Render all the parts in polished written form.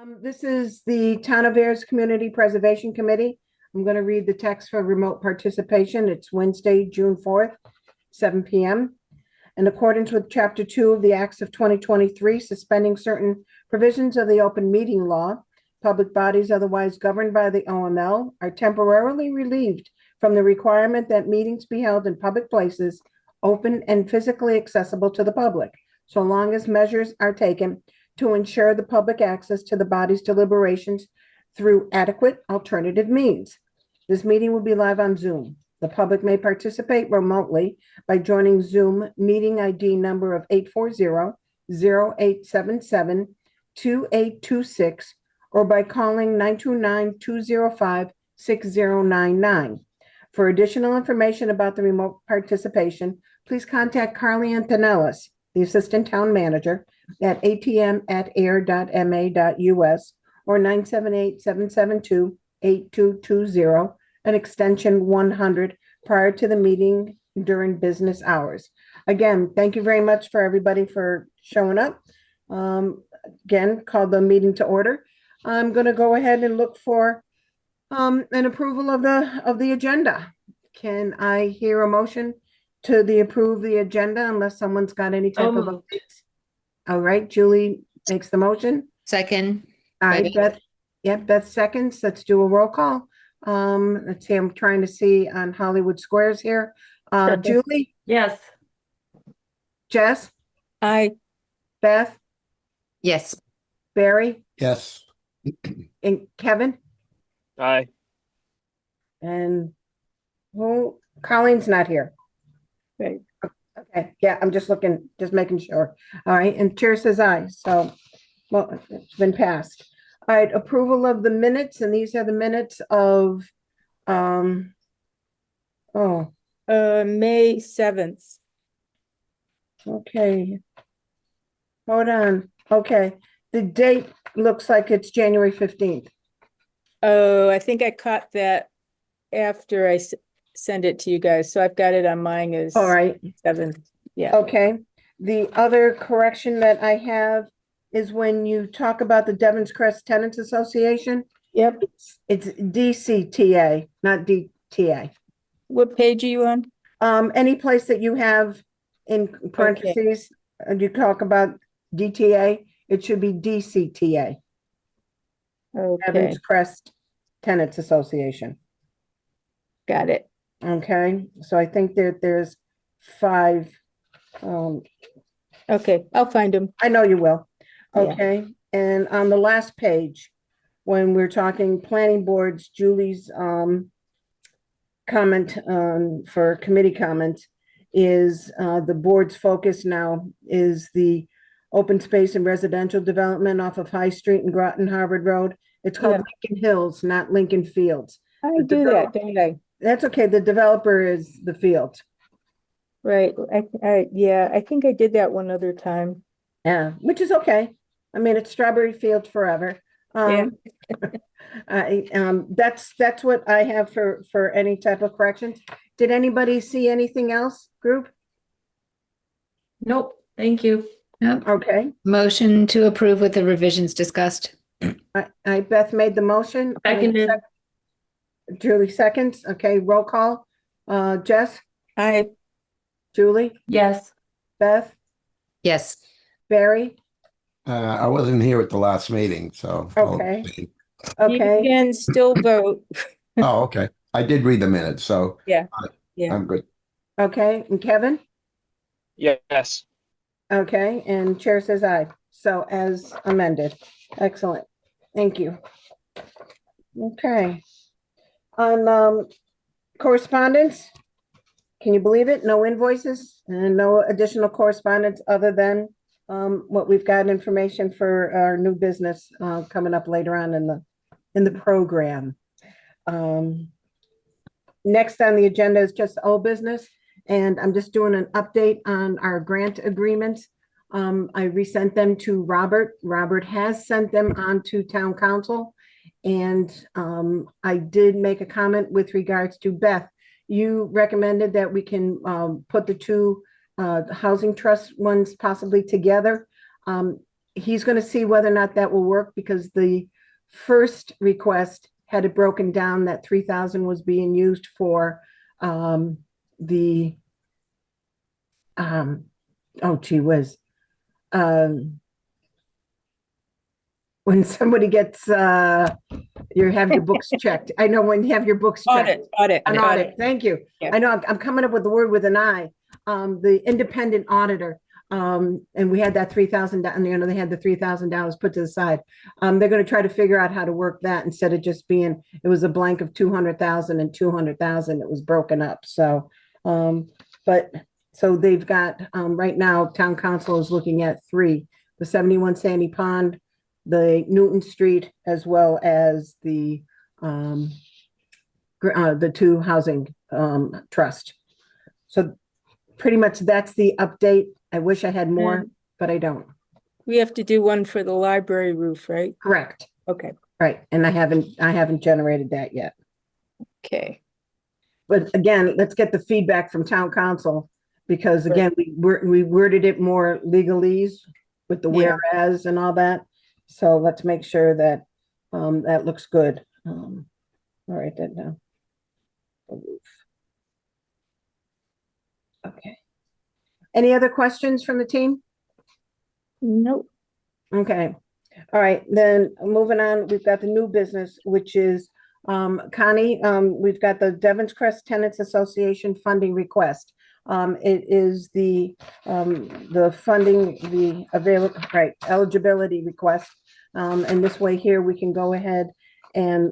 This is the Town of Ayer's Community Preservation Committee. I'm going to read the text for remote participation. It's Wednesday, June 4th, 7 p.m. In accordance with Chapter 2 of the Acts of 2023, suspending certain provisions of the open meeting law, public bodies otherwise governed by the OML are temporarily relieved from the requirement that meetings be held in public places, open and physically accessible to the public, so long as measures are taken to ensure the public access to the body's deliberations through adequate alternative means. This meeting will be live on Zoom. The public may participate remotely by joining Zoom meeting ID number of 840-0877-2826 or by calling 929-205-6099. For additional information about the remote participation, please contact Carly Antonellis, the Assistant Town Manager, at atm@ayer.ma.us or 978-772-8220 and extension 100 prior to the meeting during business hours. Again, thank you very much for everybody for showing up. Again, call the meeting to order. I'm going to go ahead and look for an approval of the agenda. Can I hear a motion to approve the agenda unless someone's got any type of updates? All right, Julie makes the motion. Second. All right, Beth. Yep, Beth seconds. Let's do a roll call. Let's see, I'm trying to see on Hollywood Squares here. Julie? Yes. Jess? Aye. Beth? Yes. Barry? Yes. And Kevin? Aye. And who? Colleen's not here. Right. Okay, yeah, I'm just looking, just making sure. All right, and chair says aye, so, well, it's been passed. All right, approval of the minutes, and these are the minutes of, May 7th. okay. Hold on, okay, the date looks like it's January 15th. Oh, I think I caught that after I send it to you guys. So I've got it on mine as All right, 7th. Yeah. okay. The other correction that I have is when you talk about the Devon's Crest Tenants Association, Yep. it's DCTA, not DTA. What page are you on? Any place that you have in parentheses, and you talk about DTA, it should be DCTA, Okay, Devon's Crest Tenants Association. got it. Okay, so I think that there's 5. Okay, I'll find them. I know you will. Yeah. Okay, and on the last page, when we're talking planning boards, Julie's comment for committee comments is the board's focus now is the open space and residential development off of High Street and Groton Harvard Road. It's called Lincoln Hills, not Lincoln Fields. I do that, don't I? That's okay. The developer is the field. Right. Yeah, I think I did that one other time. Yeah, which is okay. I mean, it's Strawberry Field forever. That's what I have for any type of corrections. Did anybody see anything else, group? Nope, thank you. Nope. Okay, Motion to approve with the revisions discussed. Beth made the motion. Seconded. Julie seconds. Okay, roll call. Jess, Aye. Julie, Yes. Beth, Yes. Barry. I wasn't here at the last meeting, so. Okay. You Okay, can still vote. Oh, okay. I did read the minutes, so. Yeah. Yeah. I'm good. okay, and Kevin? Yes. Okay, and chair says aye. So as amended. Excellent. Thank you. Okay. On correspondence, can you believe it? No invoices and no additional correspondence other than what we've got information for our new business coming up later on in the program. Next on the agenda is just old business, and I'm just doing an update on our grant agreements. I resent them to Robert. Robert has sent them on to town council. And I did make a comment with regards to Beth. You recommended that we can put the two housing trust ones possibly together. he's gonna see whether or not that will work, because the first request had it broken down that 3,000 was being used for, the, oh gee whiz. When somebody gets, you have your books checked. I know when you have your books checked. Audit. An audit, thank you. Yeah. I know, I'm coming up with the word with an I. The independent auditor, and we had that 3,000, they had the $3,000 put to the side. They're gonna try to figure out how to work that instead of just being, it was a blank of 200,000 and 200,000, it was broken up, so, so they've got, right now, town council is looking at three, the 71 Sandy Pond, the Newton Street, as well as the two housing, trust. So pretty much that's the update. I wish I had more, but I don't. We have to do one for the library roof, right? Correct, Okay, right, and I haven't generated that yet. okay. But again, let's get the feedback from town council, because again, we worded it more legalese with the Yeah. whereas and all that. So let's make sure that, that looks good. All right, that down. The roof. Okay. Any other questions from the team? Nope. Okay, all right, then moving on, we've got the new business, which is, Connie, we've got the Devon's Crest Tenants Association funding request. It is the funding, the available, right, eligibility request. And this way here, we can go ahead and,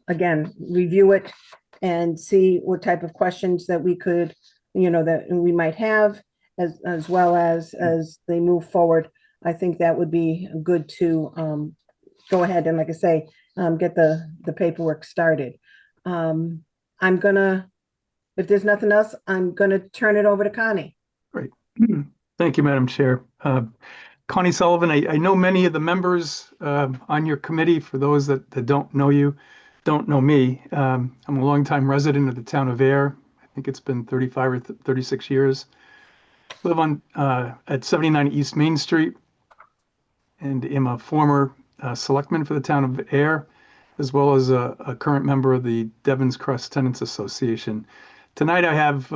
again, review it and see what type of questions that we could, that we might have, as well as they move forward. I think that would be good to, go ahead and, like I say, get the paperwork started. I'm gonna, if there's nothing else, I'm gonna turn it over to Connie. Great. Thank you, Madam Chair. Connie Sullivan, I know many of the members on your committee. For those that don't know you, don't know me. I'm a longtime resident of the town of Ayer. I think it's been 35 or 36 years. Live on at 79 East Main Street, and am a former selectman for the town of Ayer, as well as a current member of the Devon's Crest Tenants Association. Tonight I have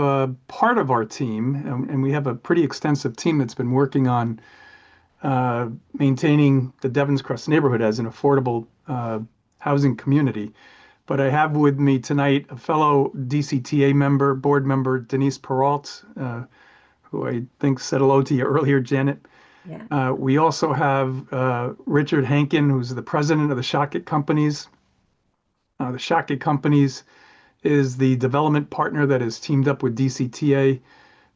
part of our team, and we have a pretty extensive team that's been working on maintaining the Devon's Crest neighborhood as an affordable housing community. But I have with me tonight a fellow DCTA member, board member, Denise Peralt, who I think said hello to you earlier, Janet. Yeah. We also have Richard Hankin, who's the president of the Shockett Companies. The Shockett Companies is the development partner that has teamed up with DCTA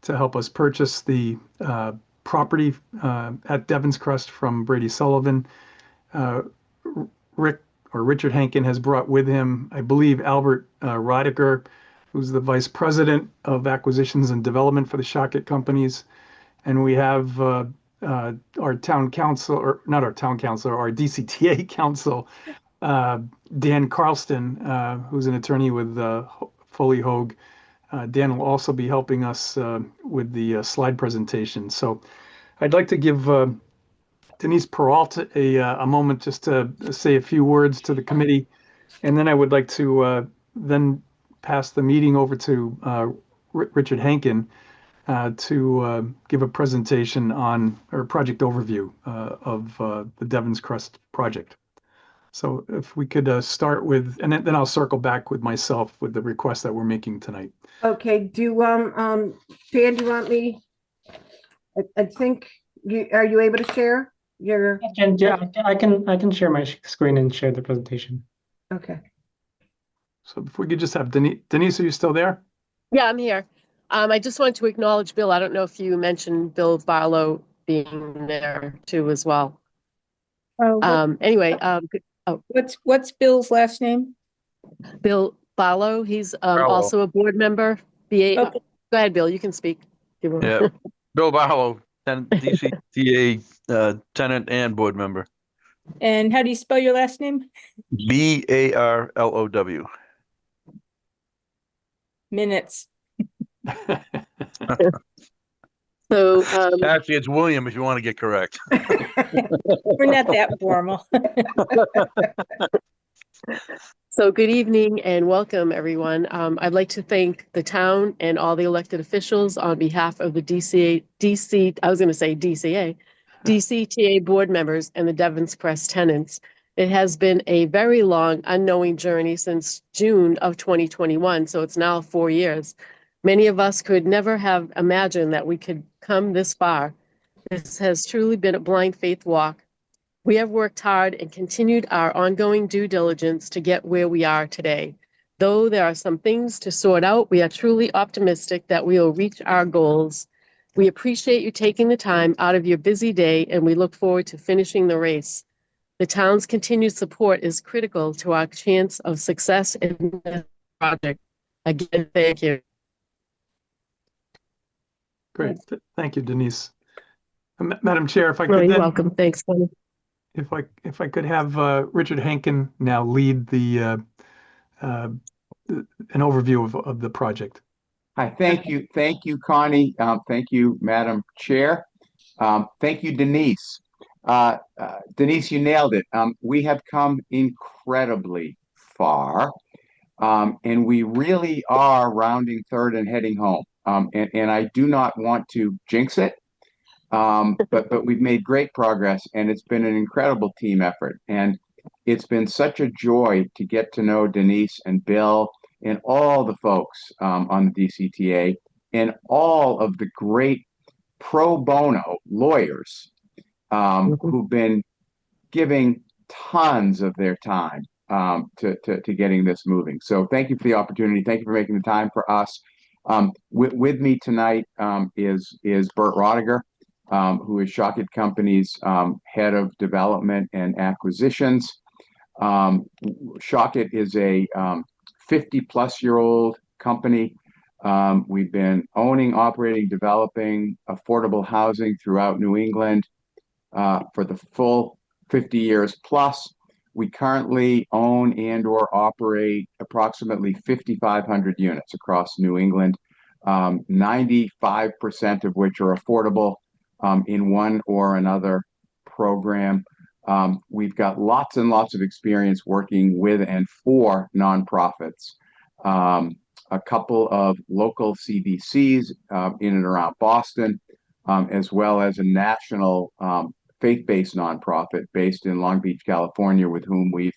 to help us purchase the property at Devon's Crest from Brady Sullivan. Richard Hankin has brought with him, I believe, Albert Ridiger, who's the vice president of acquisitions and development for the Shockett Companies. And we have our town council, or not our town council, our DCTA council, Dan Carlston, who's an attorney with Foley Hogue. Dan will also be helping us with the slide presentation. So I'd like to give Denise Peralt a moment just to say a few words to the committee. And then I would like to then pass the meeting over to Richard Hankin to give a presentation on, or project overview of the Devon's Crest project. So if we could start with, and then I'll circle back with myself with the request that we're making tonight. Okay, Dan, do you want me? I think, are you able to share your? I can share my screen and share the presentation. Okay. So if we could just have Denise, are you still there? Yeah, I'm here. I just wanted to acknowledge Bill. I don't know if you mentioned Bill Barlow being there too as well. Anyway, What's Bill's last name? Bill Barlow, he's Barlow. also a board member. Go Okay. ahead, Bill, you can speak. Yeah, Bill Barlow, DCTA tenant and board member. And how do you spell your last name? Barlow. Minutes. So, Actually, it's William if you want to get correct. We're not that formal. So good evening and welcome, everyone. I'd like to thank the town and all the elected officials on behalf of the DCTA board members and the Devon's Press tenants. It has been a very long, unknowing journey since June of 2021, so it's now 4 years. Many of us could never have imagined that we could come this far. This has truly been a blind faith walk. We have worked hard and continued our ongoing due diligence to get where we are today. Though there are some things to sort out, we are truly optimistic that we will reach our goals. We appreciate you taking the time out of your busy day, and we look forward to finishing the race. The town's continued support is critical to our chance of success in this project. Again, thank you. Great. Thank you, Denise. Madam Chair, if I Well, could you're then, welcome. Thanks, Connie. if I could have Richard Henkin now lead the an overview of the project. Hi, thank you, Connie. Thank you, Madam Chair. Thank you, Denise. Denise, you nailed it. We have come incredibly far, and we really are rounding third and heading home. And I do not want to jinx it, but we've made great progress, and it's been an incredible team effort. And it's been such a joy to get to know Denise and Bill and all the folks on the DCTA and all of the great pro bono lawyers who've been giving tons of their time to getting this moving. So thank you for the opportunity. Thank you for making the time for us. With me tonight is Bert Rodiger, who is Shockit Company's head of development and acquisitions. Shockit is a 50-plus-year-old company. We've been owning, operating, developing affordable housing throughout New England for the full 50 years plus. We currently own and or operate approximately 5,500 units across New England, 95% of which are affordable in one or another program. We've got lots and lots of experience working with and for nonprofits. A couple of local CBCs in and around Boston, as well as a national faith-based nonprofit based in Long Beach, California, with whom we've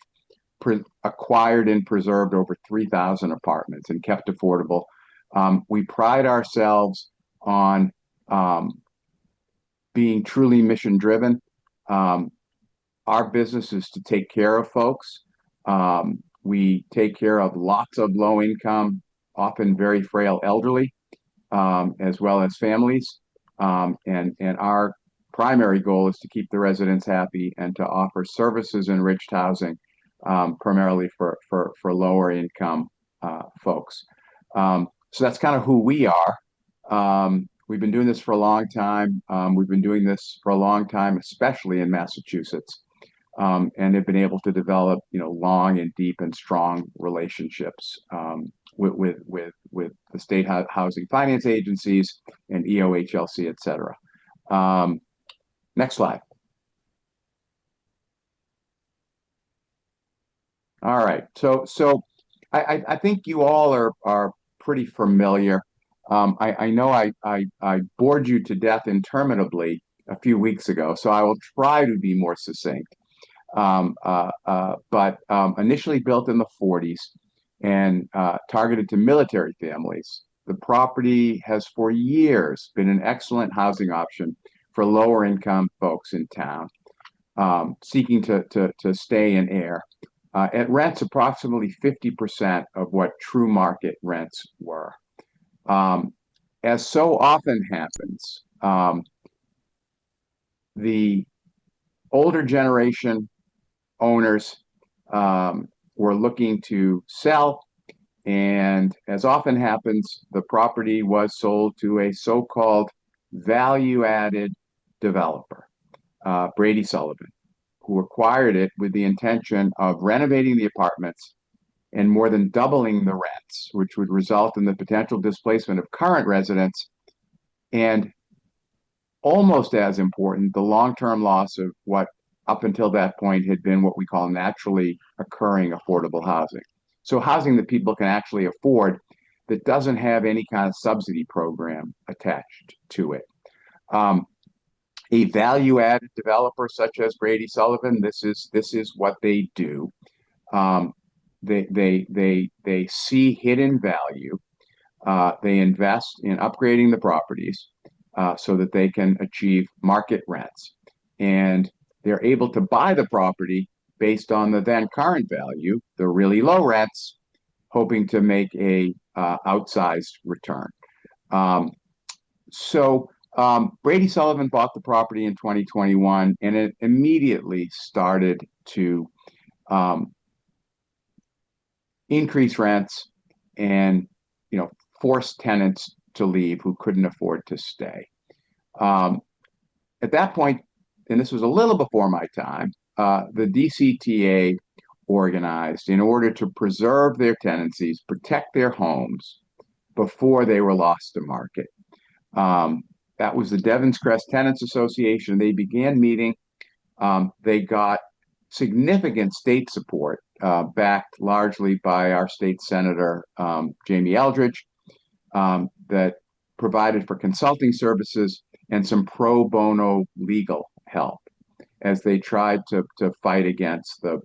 acquired and preserved over 3,000 apartments and kept affordable. We pride ourselves on being truly mission-driven. Our business is to take care of folks. We take care of lots of low-income, often very frail elderly, as well as families. And our primary goal is to keep the residents happy and to offer services-enriched housing, primarily for lower income folks. So that's kind of who we are. We've been doing this for a long time. We've been doing this for a long time, especially in Massachusetts, and have been able to develop, long and deep and strong relationships with the state housing finance agencies and EOHLC, et cetera. Next slide. All right. So I think you all are pretty familiar. I know I bored you to death interminably a few weeks ago, so I will try to be more succinct. But initially built in the 40s and targeted to military families, the property has for years been an excellent housing option for lower income folks in town seeking to stay in Ayer. It rents approximately 50% of what true market rents were. As so often happens, the older generation owners were looking to sell, and as often happens, the property was sold to a so-called value-added developer, Brady Sullivan, who acquired it with the intention of renovating the apartments and more than doubling the rents, which would result in the potential displacement of current residents and almost as important, the long-term loss of what up until that point had been what we call naturally occurring affordable housing. So housing that people can actually afford that doesn't have any kind of subsidy program attached to it. A value-added developer such as Brady Sullivan, this is what they do. They see hidden value. They invest in upgrading the properties so that they can achieve market rents, and they're able to buy the property based on the then current value, the really low rents, hoping to make a outsized return. Brady Sullivan bought the property in 2021, and it immediately started to increase rents and, force tenants to leave who couldn't afford to stay. At that point, and this was a little before my time, the DCTA organized in order to preserve their tenancies, protect their homes before they were lost to market. That was the Devon's Crest Tenants Association. They began meeting. They got significant state support, backed largely by our state senator, Jamie Eldridge, that provided for consulting services and some pro bono legal help as they tried to fight against the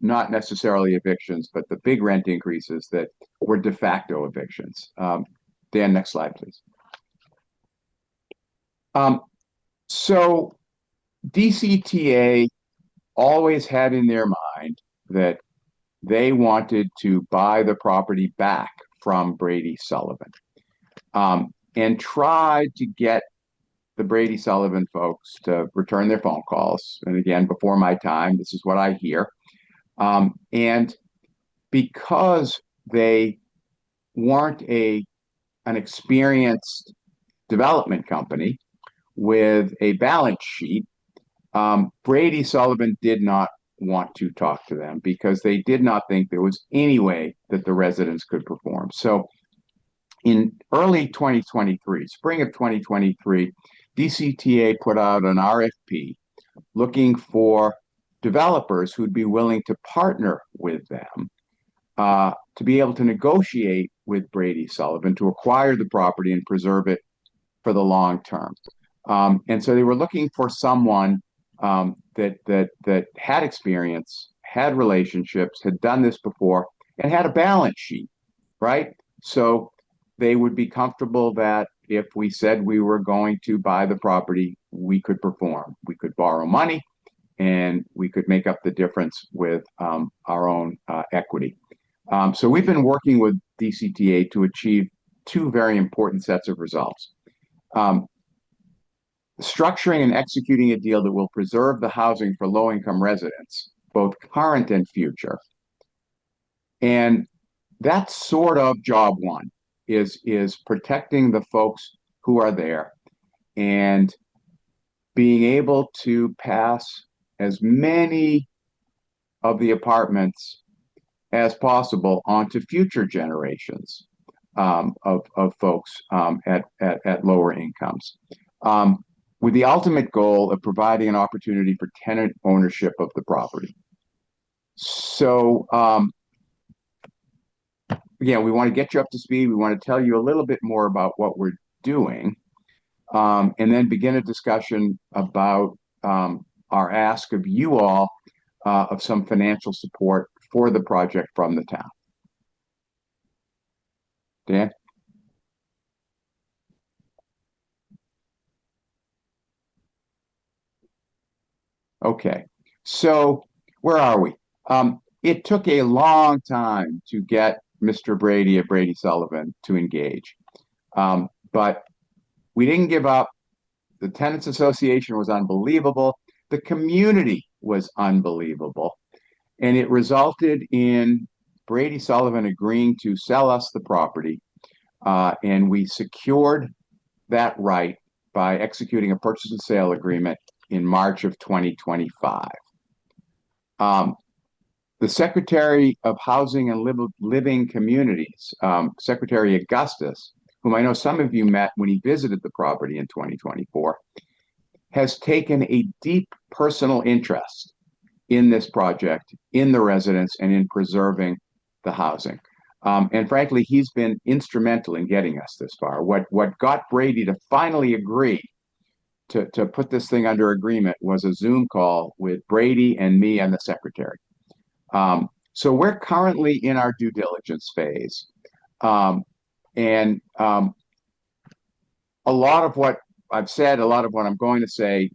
not necessarily evictions, but the big rent increases that were de facto evictions. Dan, next slide, please. So DCTA always had in their mind that they wanted to buy the property back from Brady Sullivan, and tried to get the Brady Sullivan folks to return their phone calls. And again, before my time, this is what I hear. And because they weren't an experienced development company with a balance sheet, Brady Sullivan did not want to talk to them because they did not think there was any way that the residents could perform. So in early 2023, spring of 2023, DCTA put out an RFP looking for developers who'd be willing to partner with them to be able to negotiate with Brady Sullivan to acquire the property and preserve it for the long term. And so they were looking for someone that had experience, had relationships, had done this before, and had a balance sheet, right? So they would be comfortable that if we said we were going to buy the property, we could perform. We could borrow money, and we could make up the difference with our own equity. So we've been working with DCTA to achieve two very important sets of results. Structuring and executing a deal that will preserve the housing for low-income residents, both current and future. And that's sort of job one, is protecting the folks who are there and being able to pass as many of the apartments as possible onto future generations of folks at lower incomes, with the ultimate goal of providing an opportunity for tenant ownership of the property. So again, we want to get you up to speed. We want to tell you a little bit more about what we're doing, and then begin a discussion about our ask of you all of some financial support for the project from the town. Dan? Okay, so where are we? It took a long time to get Mr. Brady at Brady Sullivan to engage, but we didn't give up. The Tenants Association was unbelievable. The community was unbelievable. And it resulted in Brady Sullivan agreeing to sell us the property. And we secured that right by executing a purchase and sale agreement in March of 2025. The Secretary of Housing and Living Communities, Secretary Augustus, whom I know some of you met when he visited the property in 2024, has taken a deep personal interest in this project, in the residents, and in preserving the housing. And frankly, he's been instrumental in getting us this far. What got Brady to finally agree to put this thing under agreement was a Zoom call with Brady and me and the secretary. So we're currently in our due diligence phase. And a lot of what I've said, a lot of what I'm going to say,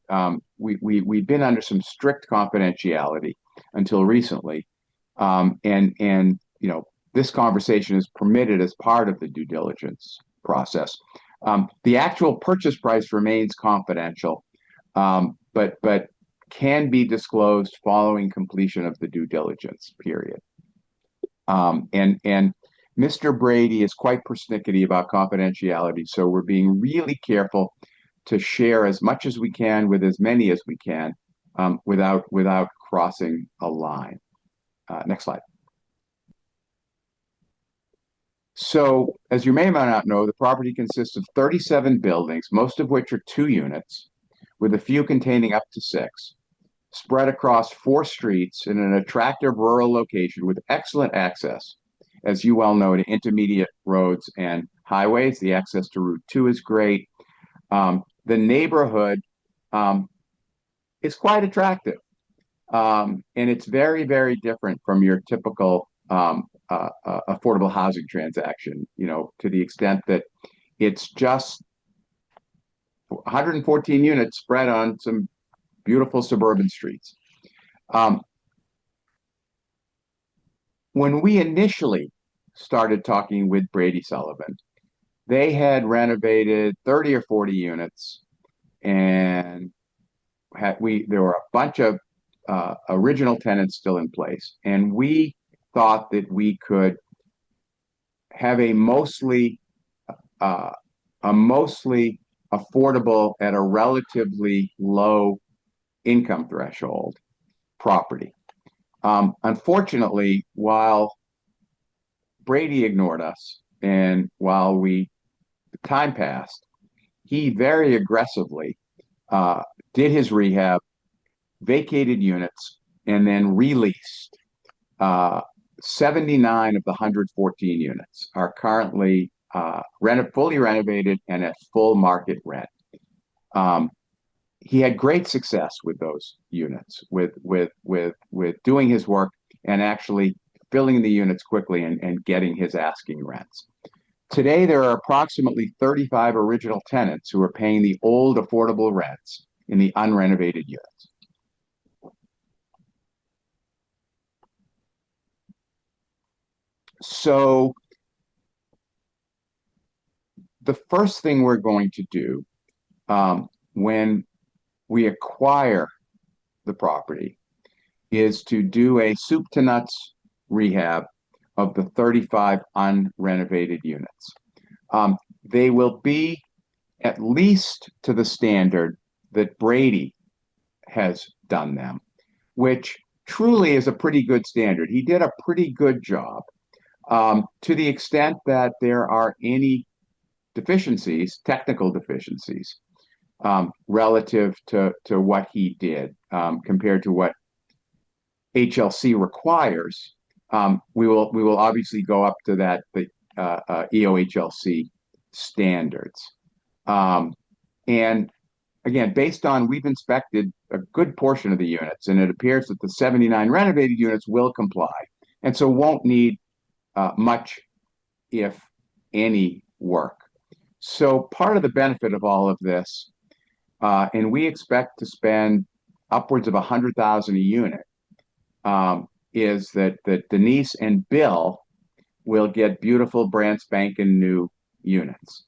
we've been under some strict confidentiality until recently. And you know, this conversation is permitted as part of the due diligence process. The actual purchase price remains confidential, but can be disclosed following completion of the due diligence period. And Mr. Brady is quite persnickety about confidentiality, so we're being really careful to share as much as we can with as many as we can, without crossing a line. Next slide. So, as you may or may not know, the property consists of 37 buildings, most of which are 2 units, with a few containing up to 6, spread across 4 streets in an attractive rural location with excellent access, as you well know, to intermediate roads and highways. The access to Route 2 is great. The neighborhood is quite attractive. And it's very, very different from your typical affordable housing transaction, you know, to the extent that it's just 114 units spread on some beautiful suburban streets. When we initially started talking with Brady Sullivan, they had renovated 30 or 40 units, and there were a bunch of original tenants still in place, and we thought that we could have a mostly affordable at a relatively low income threshold property. Unfortunately, while Brady ignored us and while time passed, he very aggressively did his rehab, vacated units, and then released 79 of the 114 units are currently fully renovated and at full market rent. He had great success with those units, with doing his work and actually filling the units quickly and getting his asking rents. Today, there are approximately 35 original tenants who are paying the old affordable rents in the unrenovated units. So the first thing we're going to do when we acquire the property is to do a soup to nuts rehab of the 35 unrenovated units. They will be at least to the standard that Brady has done them, which truly is a pretty good standard. He did a pretty good job. To the extent that there are any deficiencies, technical deficiencies, relative to what he did compared to what HLC requires, we will obviously go up to the EOHLC standards. And again, based on we've inspected a good portion of the units, and it appears that the 79 renovated units will comply, and so won't need much, if any, work. So part of the benefit of all of this, and we expect to spend upwards of $100,000 a unit, is that Denise and Bill will get beautiful brand spanking new units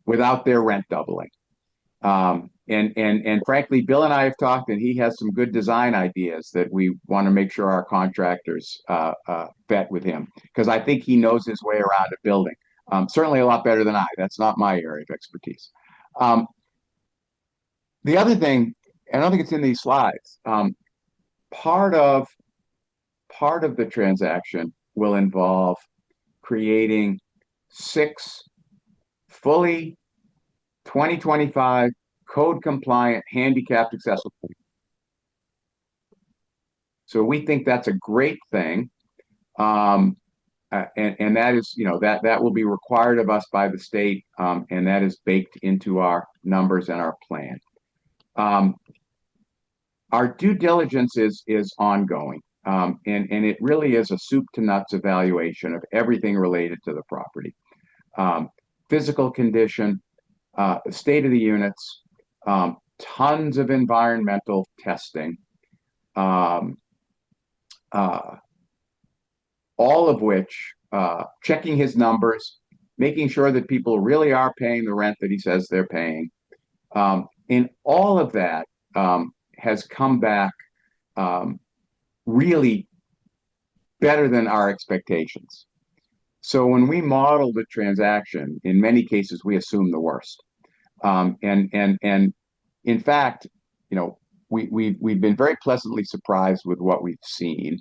without their rent doubling. And frankly, Bill and I have talked, and he has some good design ideas that we want to make sure our contractors vet with him, because I think he knows his way around a building. Certainly a lot better than I. That's not my area of expertise. The other thing, I don't think it's in these slides, part of the transaction will involve creating 6 fully 2025 code compliant handicapped accessible. So we think that's a great thing. And that is, that will be required of us by the state, and that is baked into our numbers and our plan. Our due diligence is ongoing, and it really is a soup to nuts evaluation of everything related to the property. Physical condition, state of the units, tons of environmental testing, all of which, checking his numbers, making sure that people really are paying the rent that he says they're paying. And all of that has come back really better than our expectations. So when we model the transaction, in many cases, we assume the worst. And in fact, we've been very pleasantly surprised with what we've seen.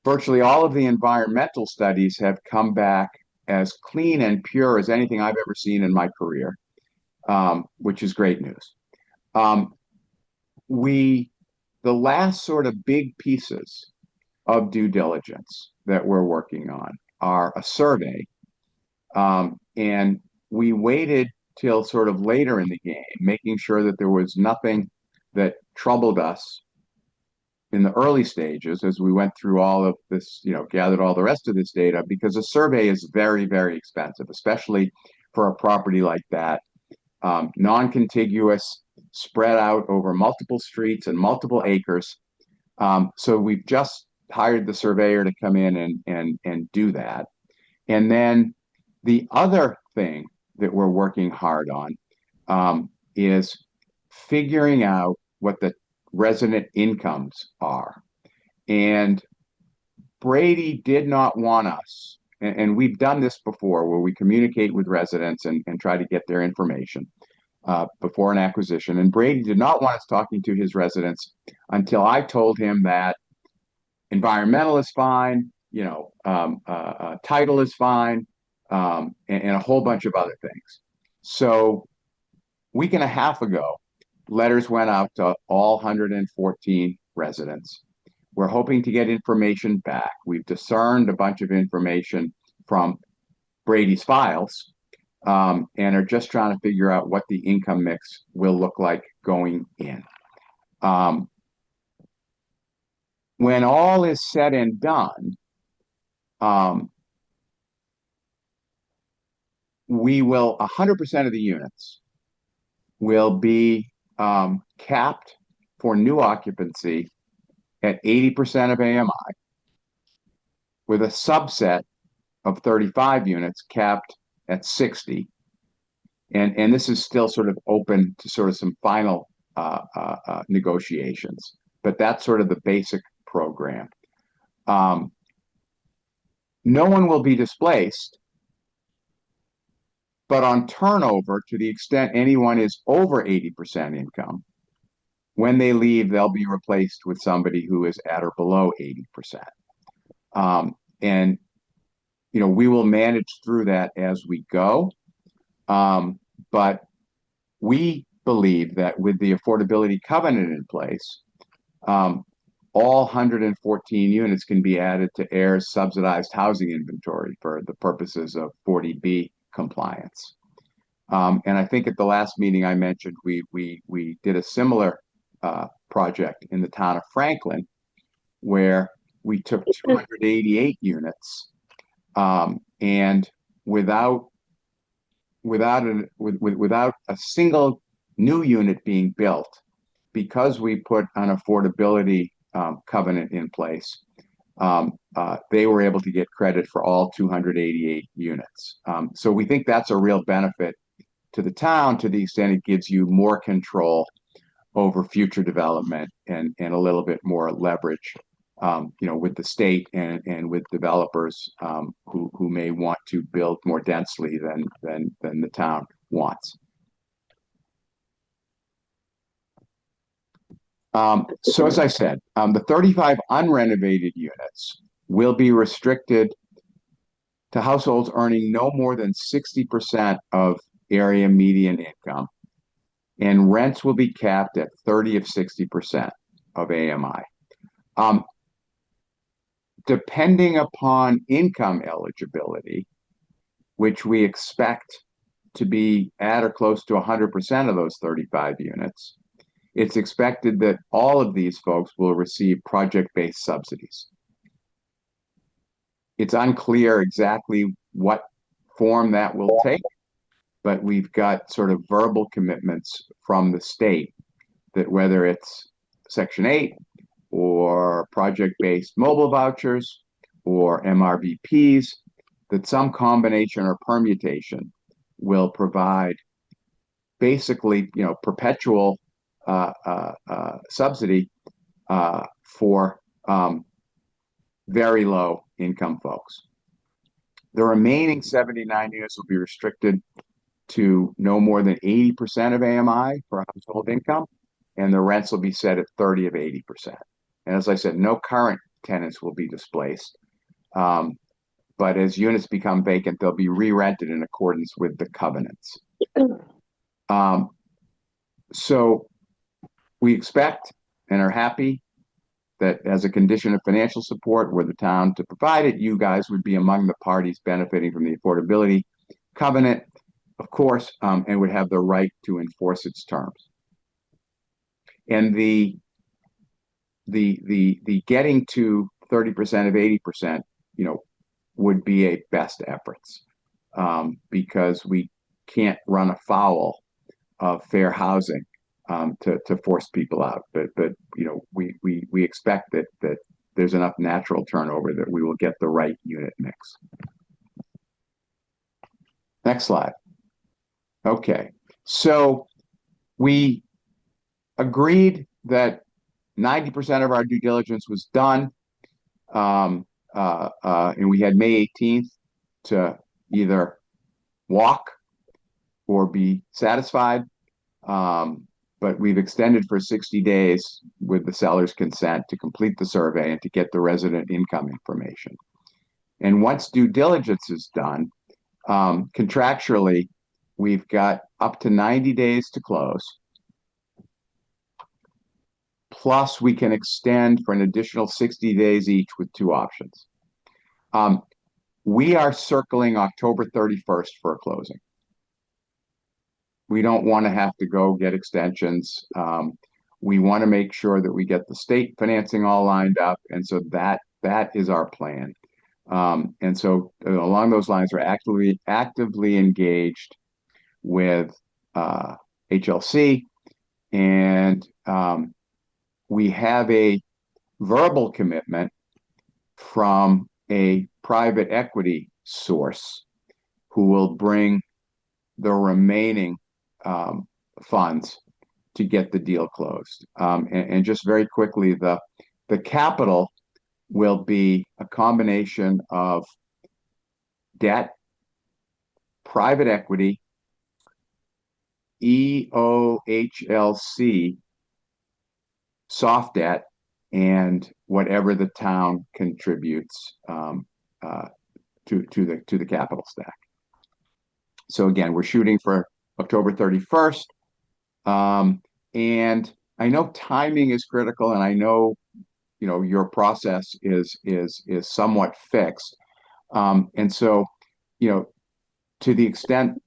Virtually all of the environmental studies have come back as clean and pure as anything I've ever seen in my career, which is great news. The last sort of big pieces of due diligence that we're working on are a survey. And we waited till sort of later in the game, making sure that there was nothing that troubled us in the early stages as we went through all of this, gathered all the rest of this data, because a survey is very, very expensive, especially for a property like that, non-contiguous, spread out over multiple streets and multiple acres. So we've just hired the surveyor to come in and do that. And then the other thing that we're working hard on is figuring out what the resident incomes are. And Brady did not want us, and we've done this before, where we communicate with residents and try to get their information before an acquisition. And Brady did not want us talking to his residents until I told him that environmental is fine, title is fine, and a whole bunch of other things. So a week and a half ago, letters went out to all 114 residents. We're hoping to get information back. We've discerned a bunch of information from Brady's files, and are just trying to figure out what the income mix will look like going in. When all is said and done, we will 100% of the units will be capped for new occupancy at 80% of AMI, with a subset of 35 units capped at 60. And this is still sort of open to sort of some final negotiations, but that's sort of the basic program. No one will be displaced, but on turnover, to the extent anyone is over 80% income, when they leave, they'll be replaced with somebody who is at or below 80%. And, we will manage through that as we go. But we believe that with the affordability covenant in place, all 114 units can be added to Ayer's subsidized housing inventory for the purposes of 40B compliance. And I think at the last meeting I mentioned, we did a similar project in the town of Franklin, where we took 288 units, and without a single new unit being built, because we put an affordability covenant in place, they were able to get credit for all 288 units. So we think that's a real benefit to the town, to the extent it gives you more control over future development and a little bit more leverage, with the state and with developers who may want to build more densely than the town wants. So as I said, the 35 unrenovated units will be restricted to households earning no more than 60% of area median income, and rents will be capped at 30 of 60% of AMI. Depending upon income eligibility, which we expect to be at or close to 100% of those 35 units, it's expected that all of these folks will receive project-based subsidies. It's unclear exactly what form that will take, but we've got sort of verbal commitments from the state that whether it's Section 8 or project-based mobile vouchers or MRVPs, that some combination or permutation will provide basically, perpetual subsidy for very low income folks. The remaining 79 units will be restricted to no more than 80% of AMI for household income, and the rents will be set at 30 of 80%. And as I said, no current tenants will be displaced. But as units become vacant, they'll be re-rented in accordance with the covenants. So we expect and are happy that as a condition of financial support, were the town to provide it, you guys would be among the parties benefiting from the affordability covenant, of course, and would have the right to enforce its terms. And the getting to 30% of 80%, would be a best efforts, because we can't run afoul of fair housing to force people out. But we expect that there's enough natural turnover that we will get the right unit mix. Next slide. Okay, so we agreed that 90% of our due diligence was done, and we had May 18th to either walk or be satisfied. But we've extended for 60 days with the seller's consent to complete the survey and to get the resident income information. And once due diligence is done, contractually, we've got up to 90 days to close. Plus, we can extend for an additional 60 days each with two options. We are circling October 31st for a closing. We don't want to have to go get extensions. We want to make sure that we get the state financing all lined up. And so that is our plan. And so along those lines, we're actively engaged with HLC, and we have a verbal commitment from a private equity source who will bring the remaining funds to get the deal closed. And just very quickly, the capital will be a combination of debt, private equity, EOHLC, soft debt, and whatever the town contributes to the capital stack. So again, we're shooting for October 31st. And I know timing is critical, and I know your process is somewhat fixed. And so, to the extent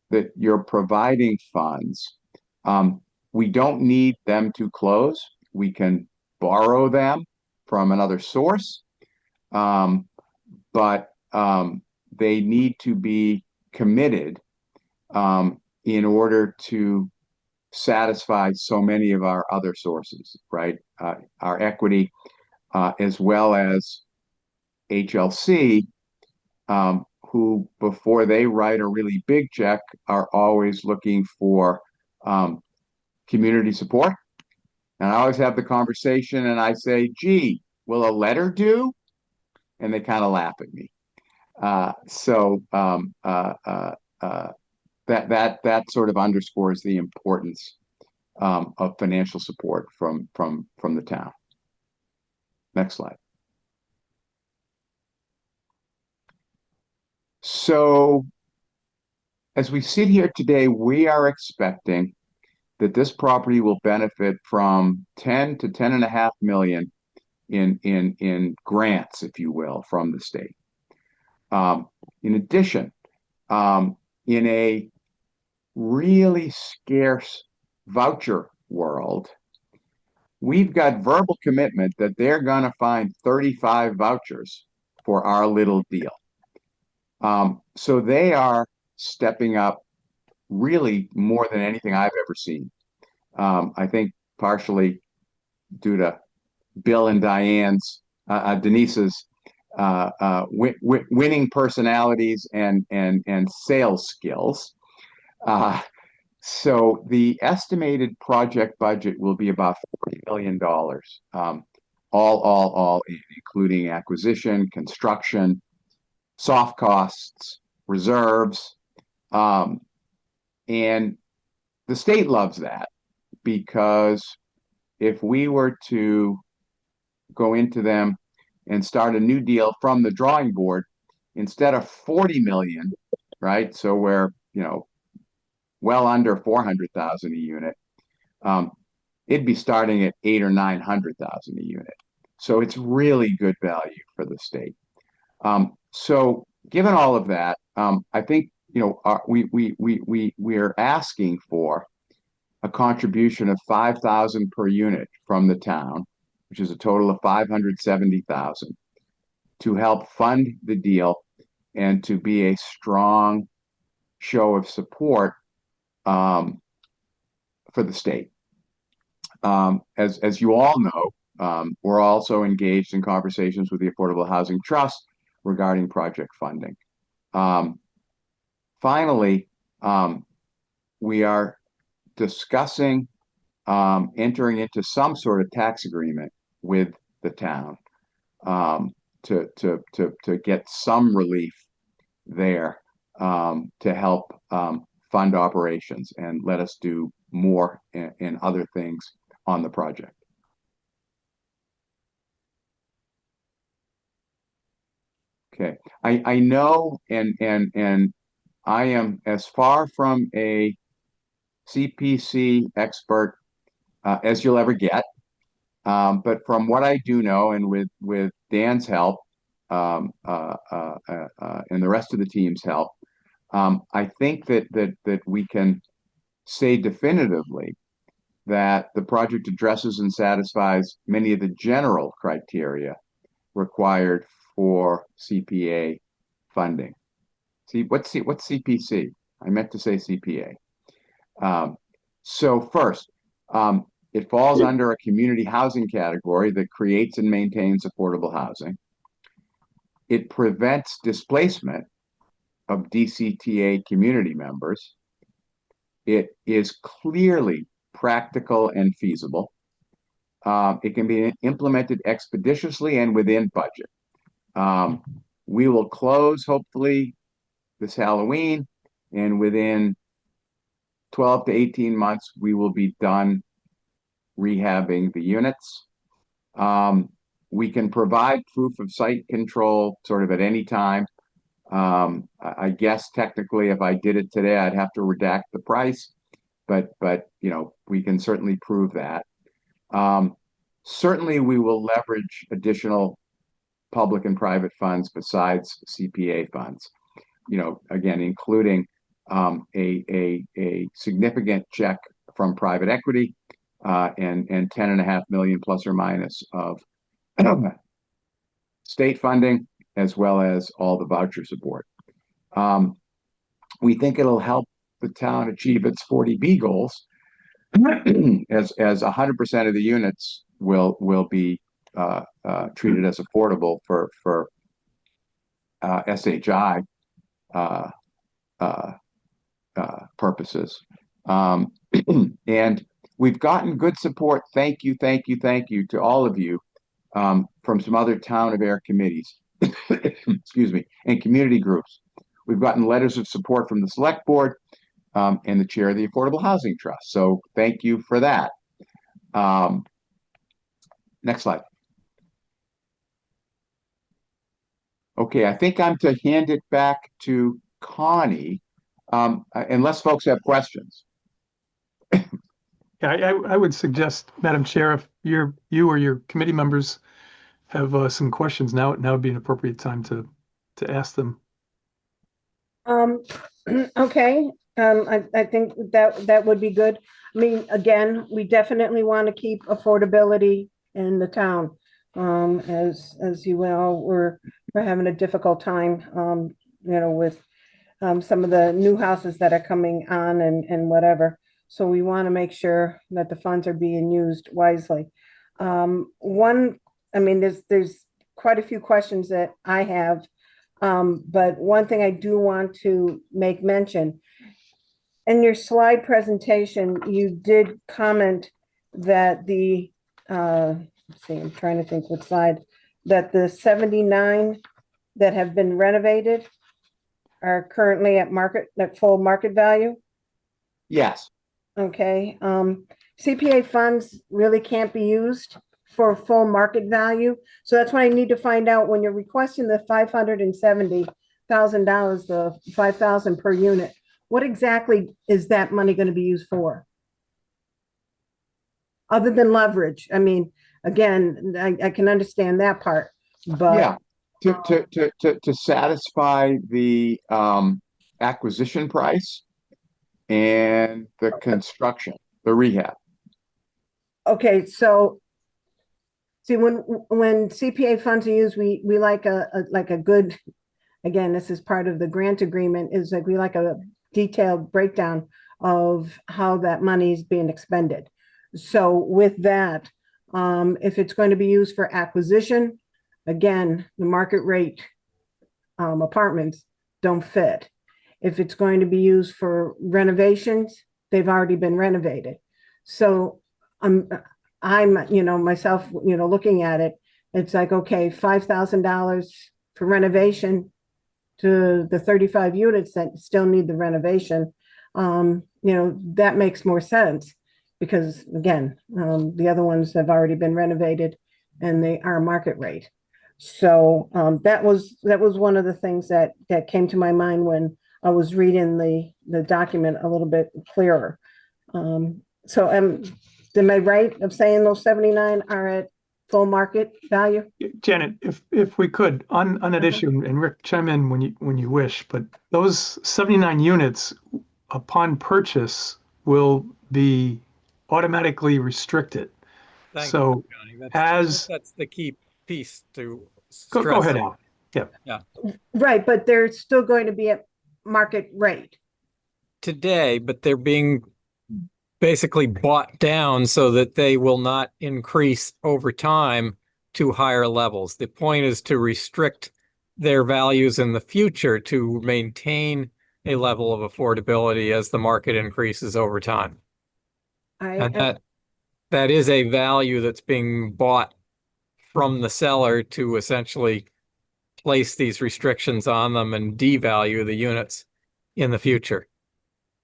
that you're providing funds, we don't need them to close. We can borrow them from another source, but they need to be committed in order to satisfy so many of our other sources, right? Our equity, as well as HLC, who, before they write a really big check, are always looking for community support. And I always have the conversation and I say, gee, will a letter do? And they kind of laugh at me. That sort of underscores the importance of financial support from the town. Next slide. So as we sit here today, we are expecting that this property will benefit from 10 to 10.5 million in grants, if you will, from the state. In addition, in a really scarce voucher world, we've got verbal commitment that they're going to find 35 vouchers for our little deal. So they are stepping up really more than anything I've ever seen. I think partially due to Bill and Denise's winning personalities and sales skills. So the estimated project budget will be about $40 million, all in, including acquisition, construction, soft costs, reserves. And the state loves that, because if we were to go into them and start a new deal from the drawing board, instead of 40 million, right? So we're, well under 400,000 a unit. It'd be starting at 800,000 or 900,000 a unit. So it's really good value for the state. So given all of that, I think, we are asking for a contribution of 5,000 per unit from the town, which is a total of 570,000, to help fund the deal and to be a strong show of support for the state. As you all know, we're also engaged in conversations with the Affordable Housing Trust regarding project funding. Finally, we are discussing entering into some sort of tax agreement with the town to get some relief there, to help fund operations and let us do more in other things on the project. Okay, I know, and I am as far from a CPC expert as you'll ever get. But from what I do know, and with Dan's help, and the rest of the team's help, I think that we can say definitively that the project addresses and satisfies many of the general criteria required for CPA funding. See, what's CPC? I meant to say CPA. So first, it falls under a community housing category that creates and maintains affordable housing. It prevents displacement of DCTA community members. It is clearly practical and feasible. It can be implemented expeditiously and within budget. We will close hopefully this Halloween, and within 12 to 18 months, we will be done rehabbing the units. We can provide proof of site control sort of at any time. I guess technically if I did it today, I'd have to redact the price, but we can certainly prove that. Certainly we will leverage additional public and private funds besides CPA funds, again, including a significant check from private equity, and 10.5 million plus or minus of state funding, as well as all the voucher support. We think it'll help the town achieve its 40B goals, as 100% of the units will be treated as affordable for SHI purposes. And we've gotten good support. Thank you to all of you from some other Town of Ayer committees, excuse me, and community groups. We've gotten letters of support from the Select Board and the Chair of the Affordable Housing Trust. So thank you for that. Next slide. Okay, I think I'm to hand it back to Connie, unless folks have questions. Yeah, I would suggest, Madam Chair, if you or your committee members have some questions, now would be an appropriate time to ask them. Okay, I think that would be good. I mean, again, we definitely want to keep affordability in the town. As you well, we're having a difficult time, with some of the new houses that are coming on and whatever. So we want to make sure that the funds are being used wisely. I mean, there's quite a few questions that I have. But one thing I do want to make mention, in your slide presentation, you did comment that let's see, I'm trying to think what slide, that the 79 that have been renovated are currently at full market value. Yes. Okay, CPA funds really can't be used for full market value. So that's what I need to find out when you're requesting the $570,000, the 5,000 per unit. What exactly is that money going to be used for? Other than leverage. I mean, again, I can understand that part, but yeah, to satisfy the acquisition price and the construction, the rehab. okay, so see, when CPA funds are used, we like a good, again, this is part of the grant agreement, is like we like a detailed breakdown of how that money is being expended. So with that, if it's going to be used for acquisition, again, the market rate apartments don't fit. If it's going to be used for renovations, they've already been renovated. So I'm myself, looking at it, it's like, okay, $5,000 for renovation to the 35 units that still need the renovation. That makes more sense because again, the other ones have already been renovated and they are market rate. So that was one of the things that came to my mind when I was reading the document a little bit clearer. So am I right of saying those 79 are at full market value? Janet, if we could, on that issue, and Rick, chime in when you wish, but those 79 units upon purchase will be automatically restricted. Thank So you, Johnny. as That's the key piece to go stress. ahead, Al. Yeah. Yeah. Right, but they're still going to be at market rate. Today, but they're being basically bought down so that they will not increase over time to higher levels. The point is to restrict their values in the future to maintain a level of affordability as the market increases over time. And that is a value that's being bought from the seller to essentially place these restrictions on them and devalue the units in the future.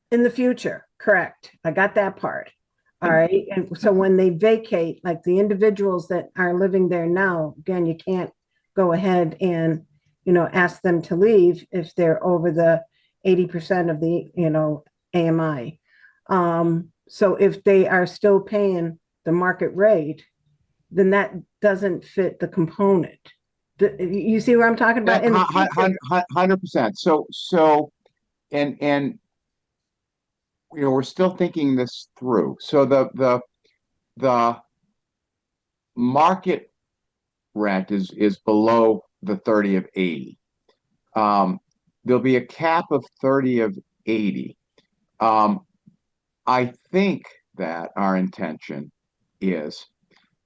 In the future, correct. I got that part. All right. And so when they vacate, like the individuals that are living there now, again, you can't go ahead and, ask them to leave if they're over the 80% of the, AMI. So if they are still paying the market rate, then that doesn't fit the component. You see what I'm talking about? 100%. So, and we're still thinking this through. So the market rent is below the 30 of 80. There'll be a cap of 30 of 80. I think that our intention is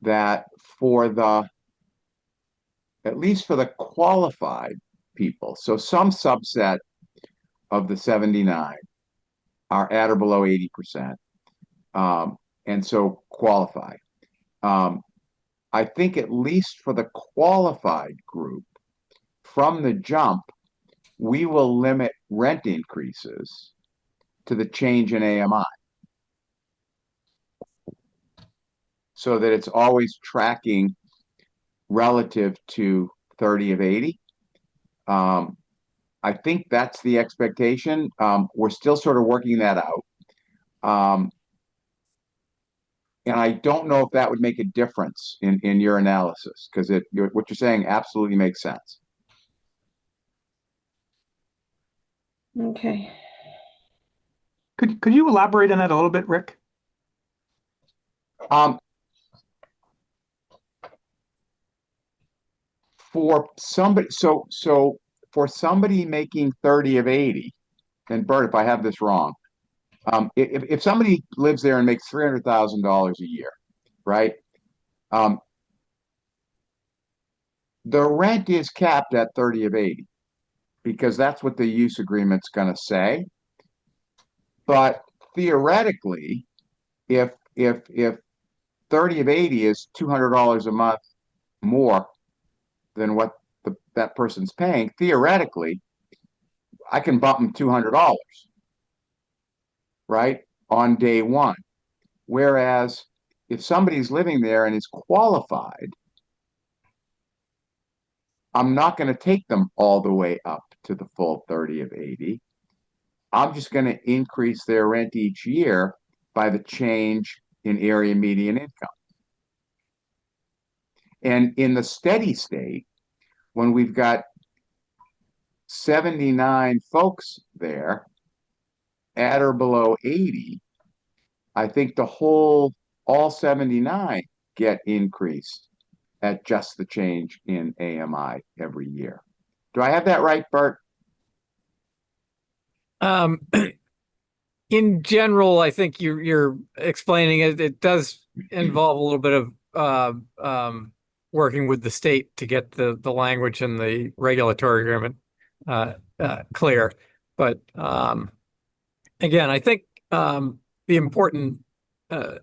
that at least for the qualified people, so some subset of the 79 are at or below 80%, and so qualify. I think at least for the qualified group, from the jump, we will limit rent increases to the change in AMI so that it's always tracking relative to 30 of 80. I think that's the expectation. We're still sort of working that out. And I don't know if that would make a difference in your analysis, because what you're saying absolutely makes sense. Okay. Could you elaborate on that a little bit, Rick? Um, for somebody, so for somebody making 30 of 80, and Bert, if I have this wrong, if somebody lives there and makes $300,000 a year, right? The rent is capped at 30 of 80 because that's what the use agreement's going to say. But theoretically, if 30 of 80 is $200 a month more than what that person's paying, theoretically, I can bump them $200, right, on day one. Whereas if somebody's living there and is qualified, I'm not going to take them all the way up to the full 30 of 80. I'm just going to increase their rent each year by the change in area median income. And in the steady state, when we've got 79 folks there at or below 80, I think all 79 get increased at just the change in AMI every year. Do I have that right, Bert? In general, I think you're explaining it. It does involve a little bit of working with the state to get the language and the regulatory agreement clear. But again, I think the important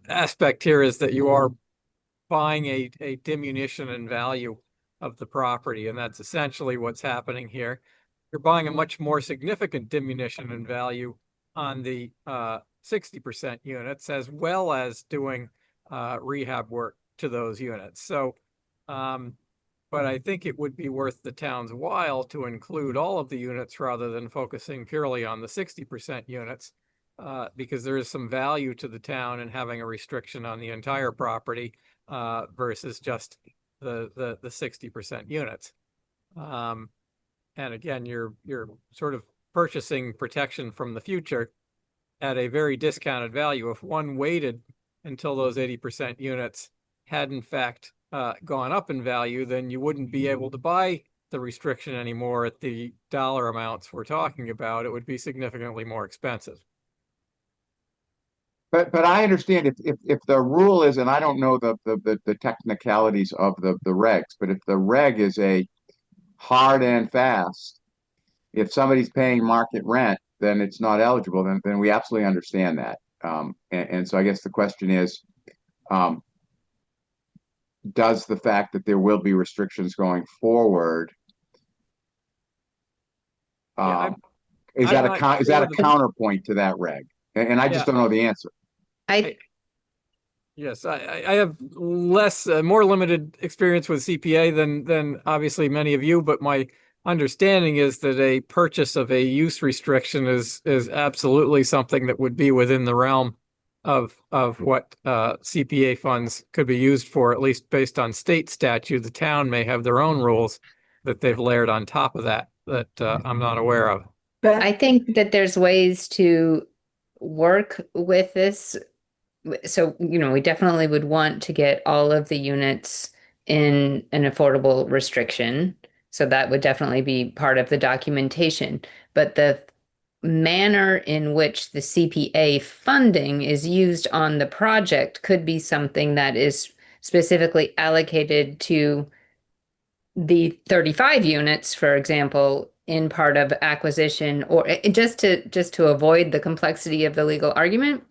aspect here is that you are buying a diminution in value of the property, and that's essentially what's happening here. You're buying a much more significant diminution in value on the 60% units, as well as doing rehab work to those units. So, but I think it would be worth the town's while to include all of the units rather than focusing purely on the 60% units, because there is some value to the town in having a restriction on the entire property versus just the 60% units. And again, you're sort of purchasing protection from the future at a very discounted value. If one waited until those 80% units had in fact gone up in value, then you wouldn't be able to buy the restriction anymore at the dollar amounts we're talking about. It would be significantly more expensive. But I understand if the rule is, and I don't know the technicalities of the regs, but if the reg is a hard and fast, if somebody's paying market rent, then it's not eligible. Then we absolutely understand that. And so I guess the question is, does the fact that there will be restrictions going forward, is that a counterpoint to that reg? And I just don't know the answer. Yes, I have more limited experience with CPA than obviously many of you, but my understanding is that a purchase of a use restriction is absolutely something that would be within the realm of what CPA funds could be used for, at least based on state statute. The town may have their own rules that they've layered on top of that I'm not aware of. But I think that there's ways to work with this. So, we definitely would want to get all of the units in an affordable restriction. So that would definitely be part of the documentation. But the manner in which the CPA funding is used on the project could be something that is specifically allocated to the 35 units, for example, in part of acquisition, or just to avoid the complexity of the legal argument.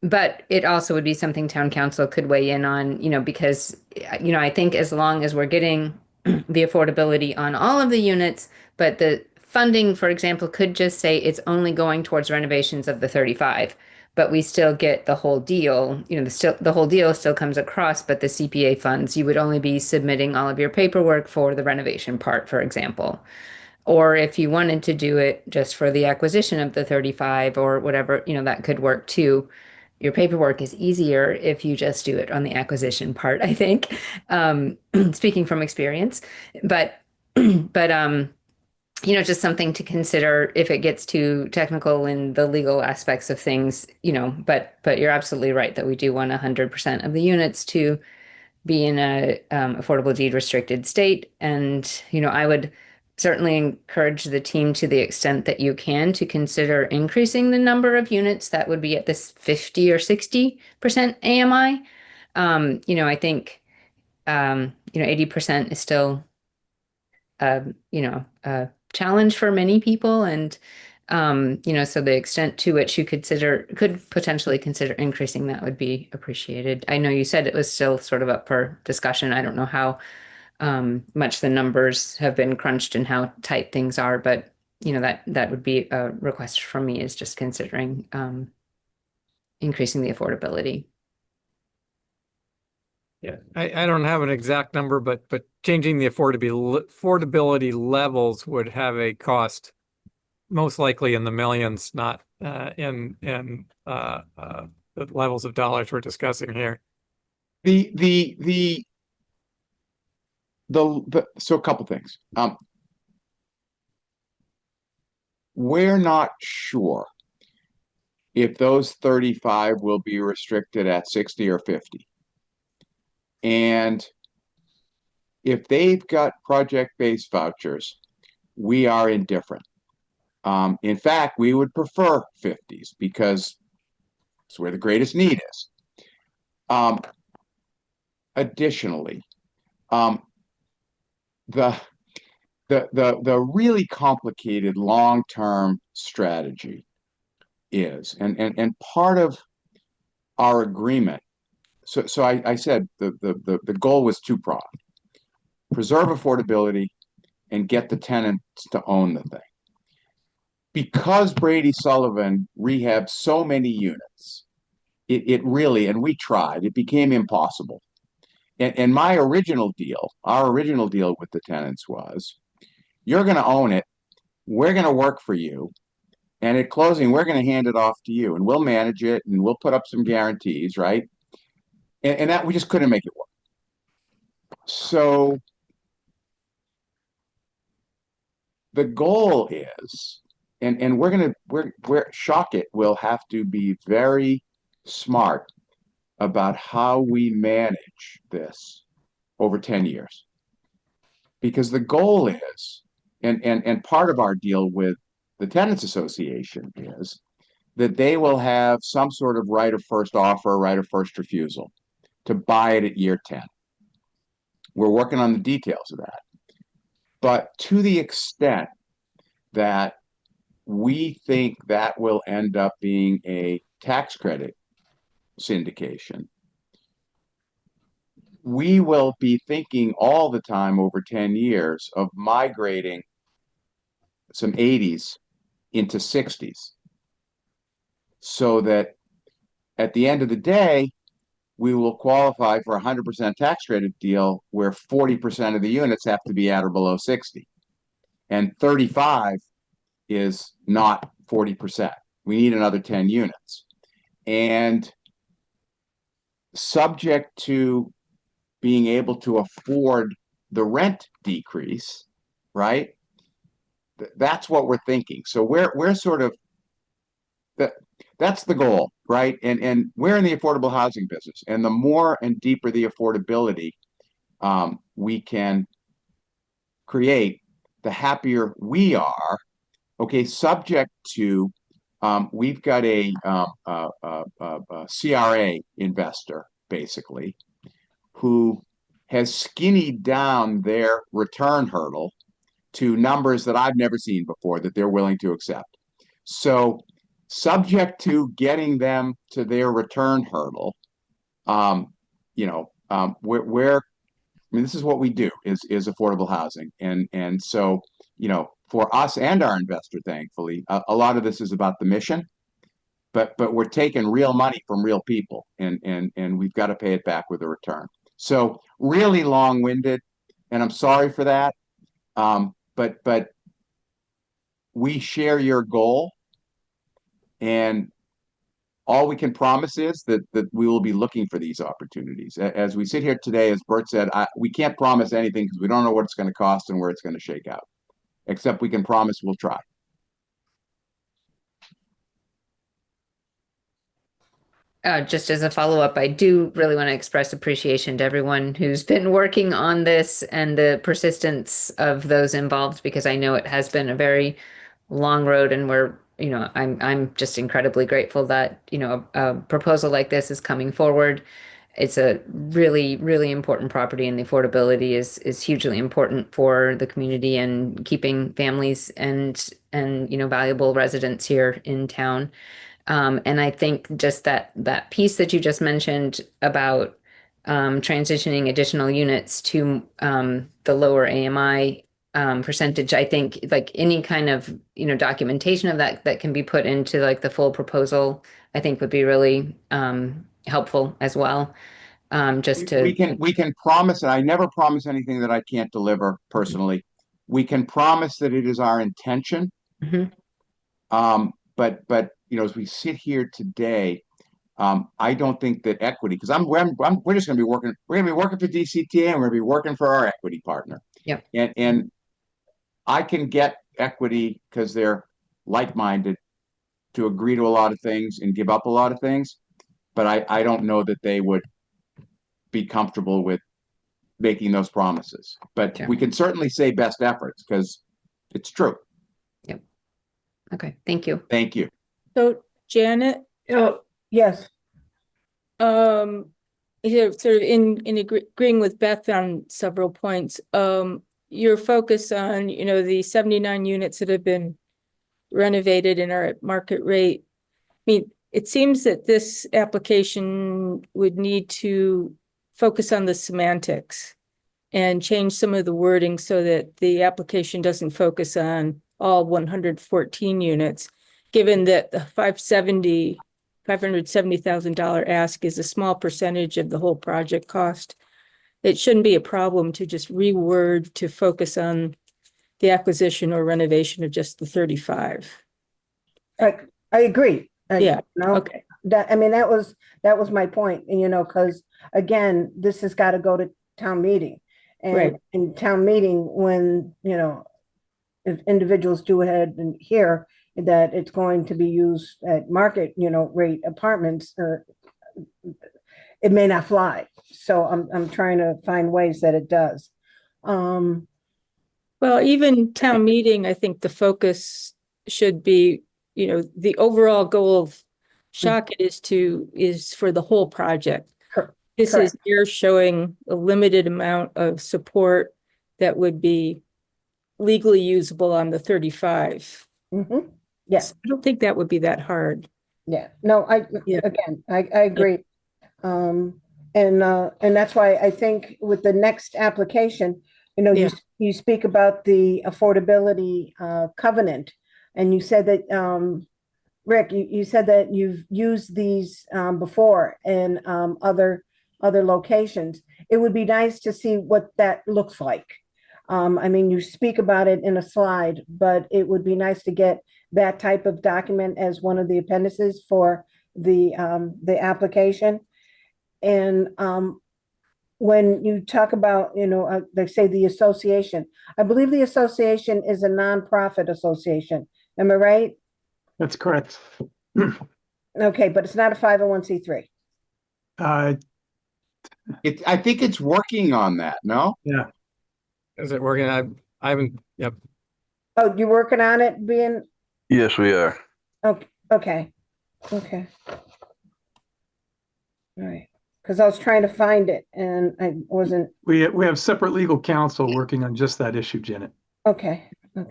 But it also would be something town council could weigh in on, because, I think as long as we're getting the affordability on all of the units, but the funding, for example, could just say it's only going towards renovations of the 35, but we still get the whole deal, the whole deal still comes across, but the CPA funds, you would only be submitting all of your paperwork for the renovation part, for example. Or if you wanted to do it just for the acquisition of the 35 or whatever, that could work too. Your paperwork is easier if you just do it on the acquisition part, I think, speaking from experience. But, just something to consider if it gets too technical in the legal aspects of things, but you're absolutely right that we do want 100% of the units to be in a affordable deed restricted state. And, I would certainly encourage the team to the extent that you can to consider increasing the number of units that would be at this 50 or 60% AMI. I think, 80% is still, a challenge for many people. And, so the extent to which you could potentially consider increasing that would be appreciated. I know you said it was still sort of up for discussion. I don't know how much the numbers have been crunched and how tight things are, but that would be a request from me, is just considering increasing the affordability. Yeah, I don't have an exact number, but changing the affordability levels would have a cost most likely in the millions, not in the levels of dollars we're discussing here. So a couple things. We're not sure if those 35 will be restricted at 60 or 50. And if they've got project-based vouchers, we are indifferent. In fact, we would prefer 50s because it's where the greatest need is. Additionally, the really complicated long-term strategy is, and part of our agreement. So I said the goal was two-pronged: preserve affordability and get the tenants to own the thing. Because Brady Sullivan rehabbed so many units, it really, and we tried, it became impossible. And our original deal with the tenants was, you're going to own it, we're going to work for you, and at closing, we're going to hand it off to you, and we'll manage it, and we'll put up some guarantees, right? And that we just couldn't make it work. So the goal is, and we're Shockit will have to be very smart about how we manage this over 10 years. Because the goal is, and part of our deal with the Tenants Association is that they will have some sort of right of first offer, right of first refusal to buy it at year 10. We're working on the details of that. But to the extent that we think that will end up being a tax credit syndication, we will be thinking all the time over 10 years of migrating some 80s into 60s, so that at the end of the day, we will qualify for a 100% tax credit deal where 40% of the units have to be at or below 60. And 35 is not 40%. We need another 10 units. And subject to being able to afford the rent decrease, right? That's what we're thinking. So we're sort of, that's the goal, right? And we're in the affordable housing business, and the more and deeper the affordability we can create, the happier we are. Okay, subject to we've got a CRA investor basically who has skinnied down their return hurdle to numbers that I've never seen before that they're willing to accept. So subject to getting them to their return hurdle, this is what we do is affordable housing. And so, for us and our investor, thankfully, a lot of this is about the mission, but we're taking real money from real people, and we've got to pay it back with a return. So really long-winded, and I'm sorry for that. But we share your goal. And all we can promise is that we will be looking for these opportunities. As we sit here today, as Bert said, we can't promise anything because we don't know what it's going to cost and where it's going to shake out. Except we can promise we'll try. Just as a follow-up, I do really want to express appreciation to everyone who's been working on this and the persistence of those involved, because I know it has been a very long road, and I'm just incredibly grateful that, a proposal like this is coming forward. It's a really, really important property, and the affordability is hugely important for the community and keeping families and valuable residents here in town. And I think just that piece that you just mentioned about transitioning additional units to the lower AMI percentage, I think like any kind of documentation of that can be put into like the full proposal, I think would be really helpful as well. We can promise, and I never promise anything that I can't deliver personally. We can promise that it is our intention. Mhm. But as we sit here today, I don't think that equity, because we're just going to be working. We're going to be working for DCTA, and we're going to be working for our equity partner. Yeah. And I can get equity because they're like-minded to agree to a lot of things and give up a lot of things. But I don't know that they would be comfortable with making those promises. But Sure. we can certainly say best efforts because it's true. Yep. Okay. Thank you. Thank you. So Janet, Oh, yes. sort of in agreeing with Beth on several points, your focus on, the 79 units that have been renovated and are at market rate. I mean, it seems that this application would need to focus on the semantics and change some of the wording so that the application doesn't focus on all 114 units, given that the $570,000 ask is a small percentage of the whole project cost. It shouldn't be a problem to just reword to focus on the acquisition or renovation of just the 35. I agree. Yeah. No, Okay. that was my point. And, because again, this has got to go to town meeting. And Right. in town meeting, when, if individuals do ahead and hear that it's going to be used at market, rate apartments, or it may not fly. So I'm trying to find ways that it does. Well, even town meeting, I think the focus should be, the overall goal of Shochet is for the whole project. This is, you're showing a limited amount of support that would be legally usable on the 35. Mm-hmm. Yes. I don't think that would be that hard. Yeah, no, I agree. And that's why I think with the next application, you speak about the affordability covenant, and you said that, Rick, you said that you've used these before in other locations. It would be nice to see what that looks like. I mean, you speak about it in a slide, but it would be nice to get that type of document as one of the appendices for the application. And when you talk about, they say the association, I believe the association is a nonprofit association. Am I right? That's correct. Okay, but it's not a 501c3. Uh, I think it's working on that, no? yeah. Is it working? I haven't, yep. Oh, you're working on it being, Yes, we are. okay. All right, because I was trying to find it and I wasn't, We have separate legal counsel working on just that issue, Janet. okay. All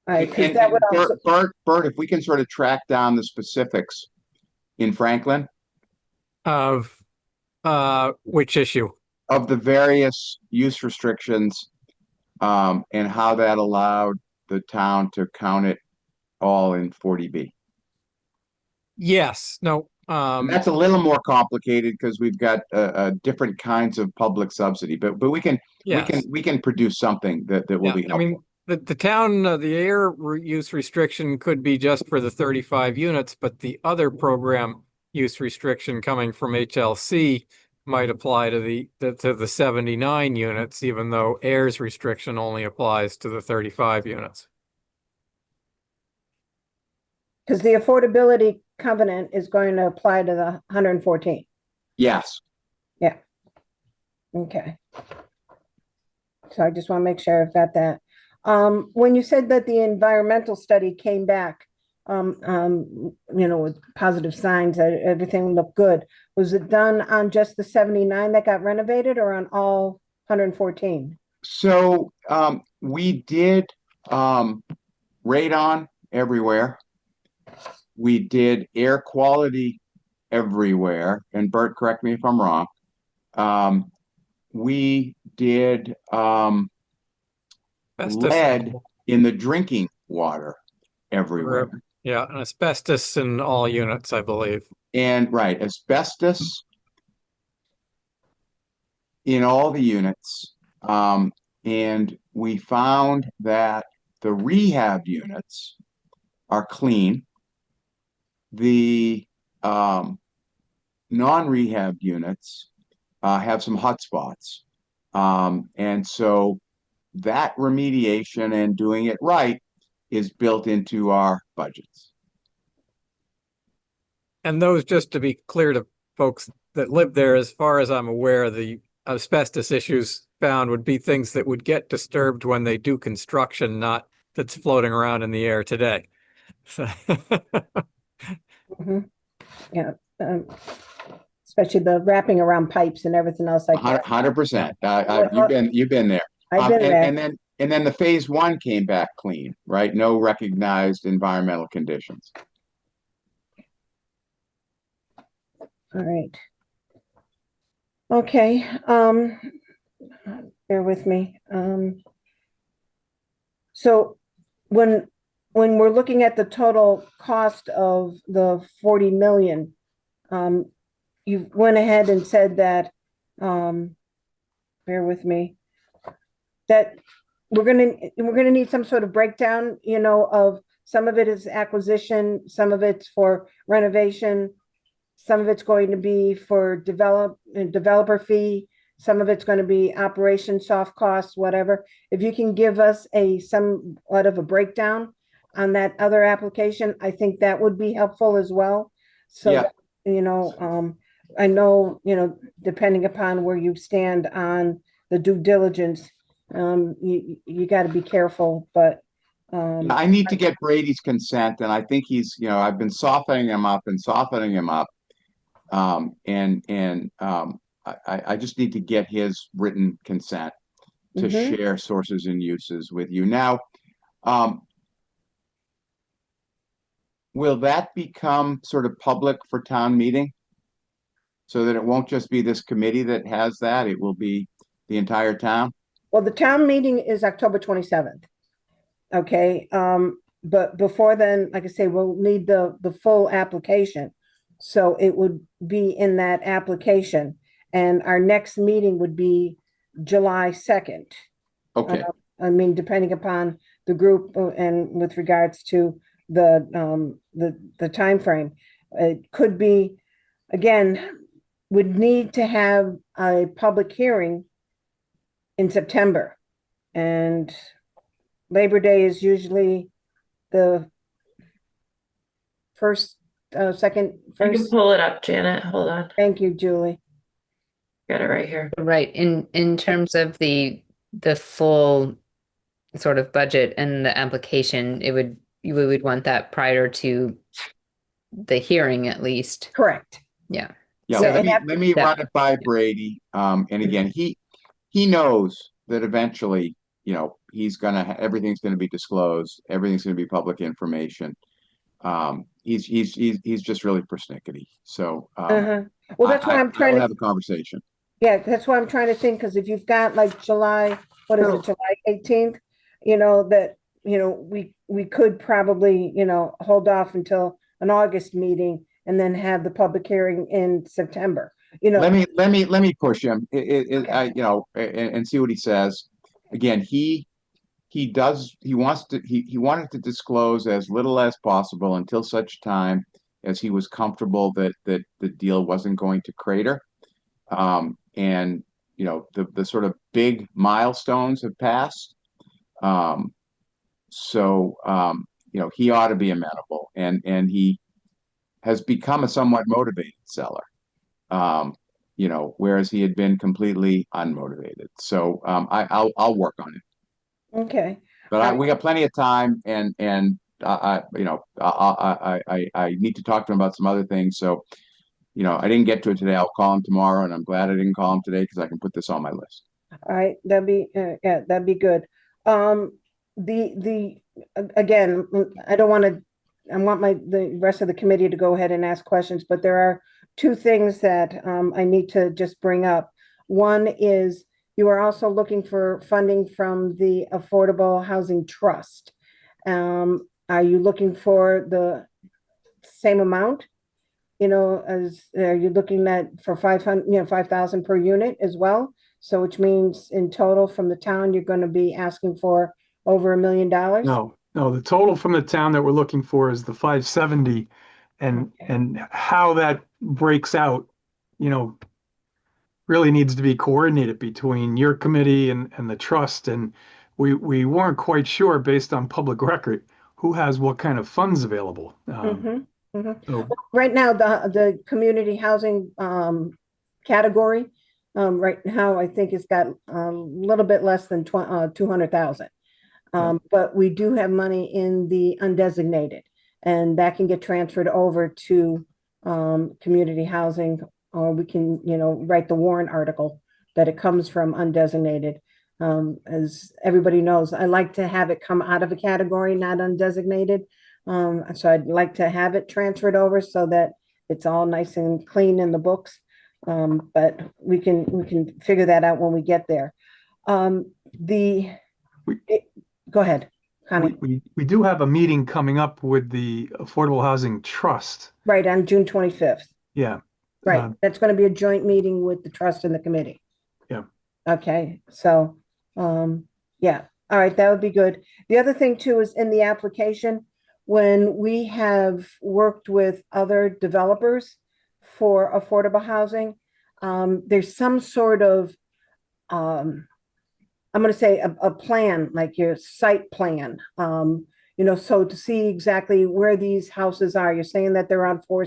right, because And that would also, Bert, if we can sort of track down the specifics in Franklin Of which issue? of the various use restrictions, and how that allowed the town to count it all in 40B. Yes, no, And that's a little more complicated because we've got different kinds of public subsidy, but we can Yes. we can produce something that will Yeah, be I mean, helpful. the town, the air use restriction could be just for the 35 units, but the other program use restriction coming from HLC might apply to the 79 units, even though air's restriction only applies to the 35 units. Because the affordability covenant is going to apply to the 114. Yes. Yeah. Okay. So I just want to make sure I've got that. When you said that the environmental study came back, with positive signs, everything looked good. Was it done on just the 79 that got renovated or on all 114? So we did radon everywhere. We did air quality everywhere. And Bert, correct me if I'm wrong. We did lead in the drinking water everywhere. Yeah, and asbestos in all units, I believe. And right, asbestos in all the units. And we found that the rehab units are clean. The non-rehab units have some hot spots. And so that remediation and doing it right is built into our budgets. And those, just to be clear to folks that live there, as far as I'm aware, the asbestos issues found would be things that would get disturbed when they do construction, not that's floating around in the air today. So Yeah. Especially the wrapping around pipes and everything else like that. 100%. You've been there. I've been there. And then the phase one came back clean, right? No recognized environmental conditions. All right. Okay. Bear with me. So when we're looking at the total cost of the 40 million, you went ahead and said that, bear with me, that we're gonna need some sort of breakdown, of some of it is acquisition, some of it's for renovation, some of it's going to be for developer fee, some of it's going to be operation soft costs, whatever. If you can give us somewhat of a breakdown on that other application, I think that would be helpful as well. So, Yeah. I know, depending upon where you stand on the due diligence, you got to be careful, but I need to get Brady's consent, and I think he's, I've been softening him up and softening him up. I just need to get his written consent to share sources and uses with you. Now, will that become sort of public for town meeting? So that it won't just be this committee that has that, it will be the entire town? Well, the town meeting is October 27th. Okay, but before then, like I say, we'll need the full application. So it would be in that application, and our next meeting would be July 2nd. Okay. I mean, depending upon the group and with regards to the timeframe, it could be, again, would need to have a public hearing in September, and Labor Day is usually the first. I can pull it up, Janet. Hold on. Thank you, Julie. Got it right here. Right. In terms of the full sort of budget and the application, we would want that prior to the hearing at least. Correct. Yeah. Yeah, So let me run it by Brady. And again, he knows that eventually, he's everything's gonna be disclosed, everything's gonna be public information. He's just really persnickety. So well, that's why I'm trying to to have a conversation. Yeah, that's why I'm trying to think, because if you've got like July, what is it, July 18th, that we could probably, hold off until an August meeting and then have the public hearing in September. Let me push him. Okay. And see what he says. Again, he wanted to disclose as little as possible until such time as he was comfortable that the deal wasn't going to crater. And the sort of big milestones have passed. So he ought to be amenable, and he has become a somewhat motivated seller. Whereas he had been completely unmotivated. So I'll work on it. Okay. But we got plenty of time, and I need to talk to him about some other things. So I didn't get to it today. I'll call him tomorrow, and I'm glad I didn't call him today because I can put this on my list. All right, that'd be good. Again, I don't want to, I want the rest of the committee to go ahead and ask questions, but there are two things that I need to just bring up. One is you are also looking for funding from the Affordable Housing Trust. Are you looking for the same amount? As are you looking at for 500, 5,000 per unit as well? So which means in total from the town, you're going to be asking for over $1 million? No, the total from the town that we're looking for is the 570, and how that breaks out, really needs to be coordinated between your committee and the trust. And we weren't quite sure based on public record who has what kind of funds available. So Right now, the community housing category, right now, I think it's got a little bit less than 200,000. But we do have money in the undesignated, and that can get transferred over to community housing, or we can, write the warrant article that it comes from undesignated. As everybody knows, I like to have it come out of a category, not undesignated. So I'd like to have it transferred over so that it's all nice and clean in the books. But we can figure that out when we get there. Go ahead, Connie. we do have a meeting coming up with the Affordable Housing Trust. Right, on June 25th. Yeah. Right, that's going to be a joint meeting with the trust and the committee. Yeah. Okay, so, yeah, all right, that would be good. The other thing too is in the application, when we have worked with other developers for affordable housing, there's some sort of, I'm going to say a plan, like your site plan, so to see exactly where these houses are. You're saying that they're on four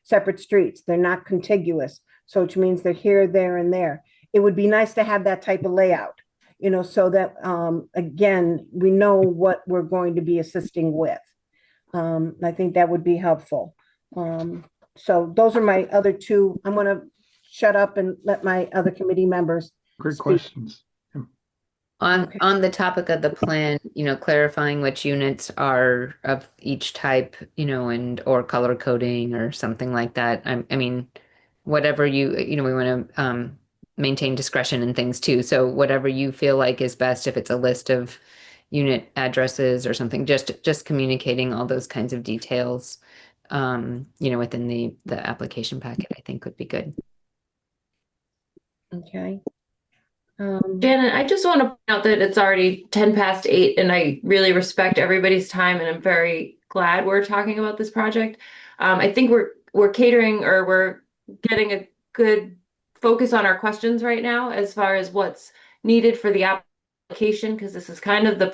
separate streets. They're not contiguous, so which means they're here, there, and there. It would be nice to have that type of layout, so that, again, we know what we're going to be assisting with. I think that would be helpful. So those are my other two. I'm going to shut up and let my other committee members Great speak. questions. On the topic of the plan, clarifying which units are of each type, and or color coding or something like that. I mean, whatever we want to maintain discretion and things too. So whatever you feel like is best, if it's a list of unit addresses or something, just communicating all those kinds of details, within the application packet, I think would be good. Okay. Janet, I just want to point out that it's already 10 past 8, and I really respect everybody's time, and I'm very glad we're talking about this project. I think we're catering, or we're getting a good focus on our questions right now as far as what's needed for the application, because this is kind of the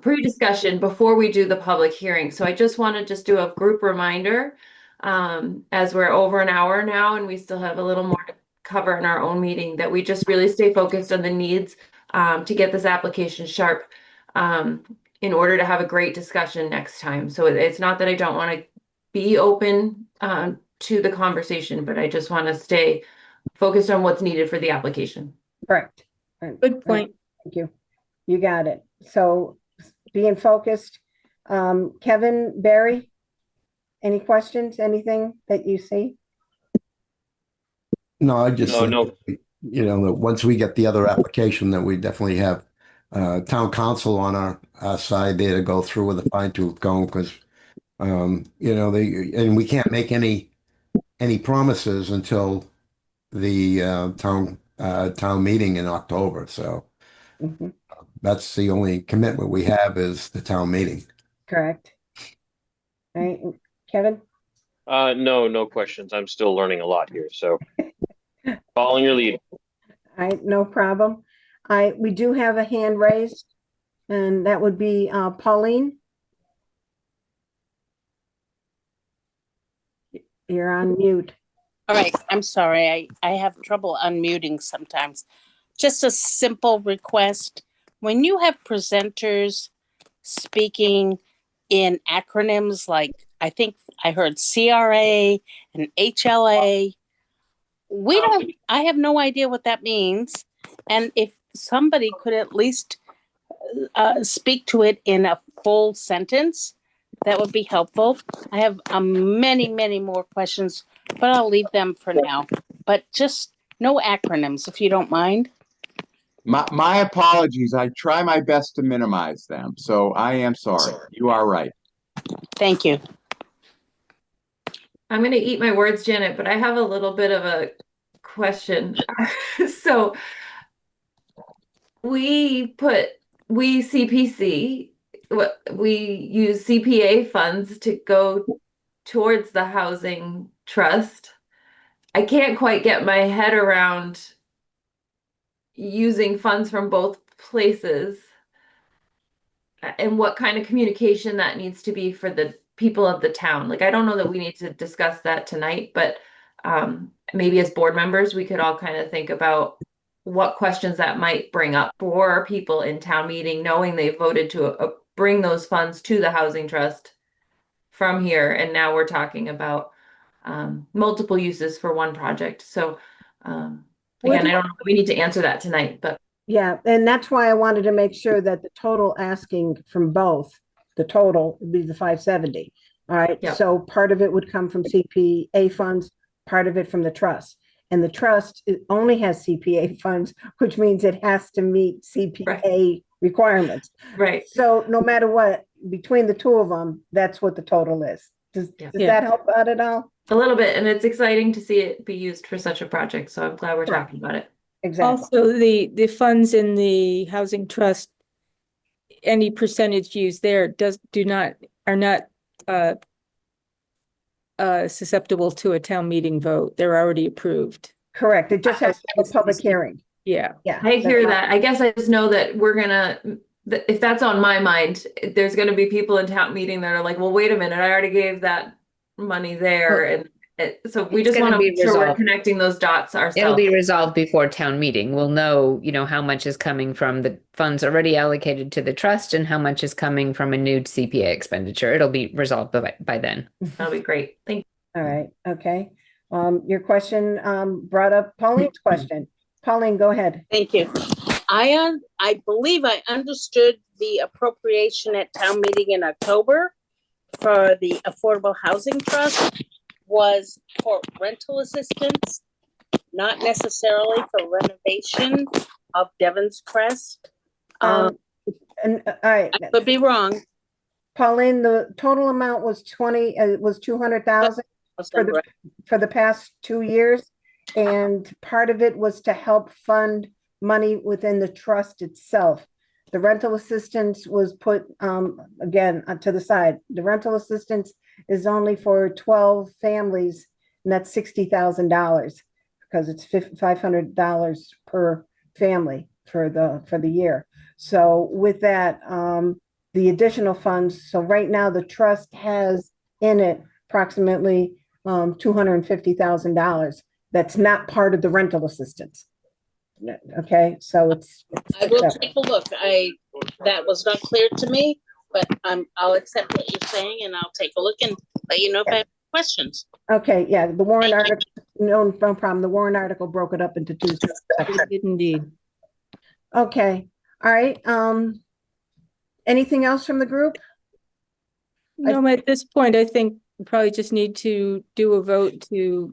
pre-discussion before we do the public hearing. So I just want to just do a group reminder, as we're over an hour now and we still have a little more to cover in our own meeting, that we just really stay focused on the needs to get this application sharp, in order to have a great discussion next time. So it's not that I don't want to be open to the conversation, but I just want to stay focused on what's needed for the application. Correct. Good point. Thank you. You got it. So being focused. Kevin, Barry, any questions, anything that you see? No, I just No. think, that once we get the other application, that we definitely have town council on our side there to go through with a fine tooth comb, because and we can't make any any promises until the town meeting in October. So Mhm. that's the only commitment we have is the town meeting. Correct. All right, Kevin? No, no questions. I'm still learning a lot here, so following your lead. All right, no problem. We do have a hand raised, and that would be Pauline. You're on mute. All right, I'm sorry. I have trouble unmuting sometimes. Just a simple request. When you have presenters speaking in acronyms like I think I heard CRA and HLA, I have no idea what that means. And if somebody could at least speak to it in a full sentence, that would be helpful. I have many, many more questions, but I'll leave them for now. But just no acronyms, if you don't mind. My apologies. I try my best to minimize them. So I am sorry. You are right. Thank you. I'm going to eat my words, Janet, but I have a little bit of a question. So we CPC, we use CPA funds to go towards the housing trust. I can't quite get my head around using funds from both places and what kind of communication that needs to be for the people of the town. Like, I don't know that we need to discuss that tonight, but maybe as board members, we could all kind of think about what questions that might bring up for people in town meeting, knowing they voted to bring those funds to the housing trust from here. And now we're talking about multiple uses for one project. So again, I don't know if we need to answer that tonight, but Yeah, and that's why I wanted to make sure that the total asking from both, the total would be the 570. All right, Yep. so part of it would come from CPA funds, part of it from the trust. And the trust only has CPA funds, which means it has to meet CPA requirements. Right. So no matter what, between the two of them, that's what the total is. Does that help out at all? A little bit, and it's exciting to see it be used for such a project. So I'm glad we're talking about it. Exactly. Also, the funds in the housing trust, any percentage used there are not susceptible to a town meeting vote. They're already approved. Correct. It just has to have a public hearing. Yeah. Yeah. I hear that. I guess I just know that we're gonna, if that's on my mind, there's gonna be people in town meeting that are like, well, wait a minute, I already gave that money there. And so we It's just gonna want to be make sure we're resolved. connecting those dots It'll ourselves. be resolved before town meeting. We'll know, how much is coming from the funds already allocated to the trust and how much is coming from a new CPA expenditure. It'll be resolved by then. That'll be great. Thank you. All right, okay. Your question brought up Pauline's question. Pauline, go ahead. Thank you. I believe I understood the appropriation at town meeting in October for the Affordable Housing Trust was for rental assistance, not necessarily for renovation of Devon's Crest. And all right, I could be wrong. Pauline, the total amount was 200,000 for the past 2 years. And part of it was to help fund money within the trust itself. The rental assistance was put, again, to the side. The rental assistance is only for 12 families, and that's $60,000 because it's $500 per family for the year. So with that, the additional funds, so right now the trust has in it approximately $250,000. That's not part of the rental assistance. Okay, so it's I will take a look. That was not clear to me, but I'll accept what you're saying and I'll take a look and let you know if I have questions. okay. Yeah, the Warren article, no problem. The Warren article broke it up into two sections. It did indeed. Okay, all right. Anything else from the group? No, at this point, I think we probably just need to do a vote to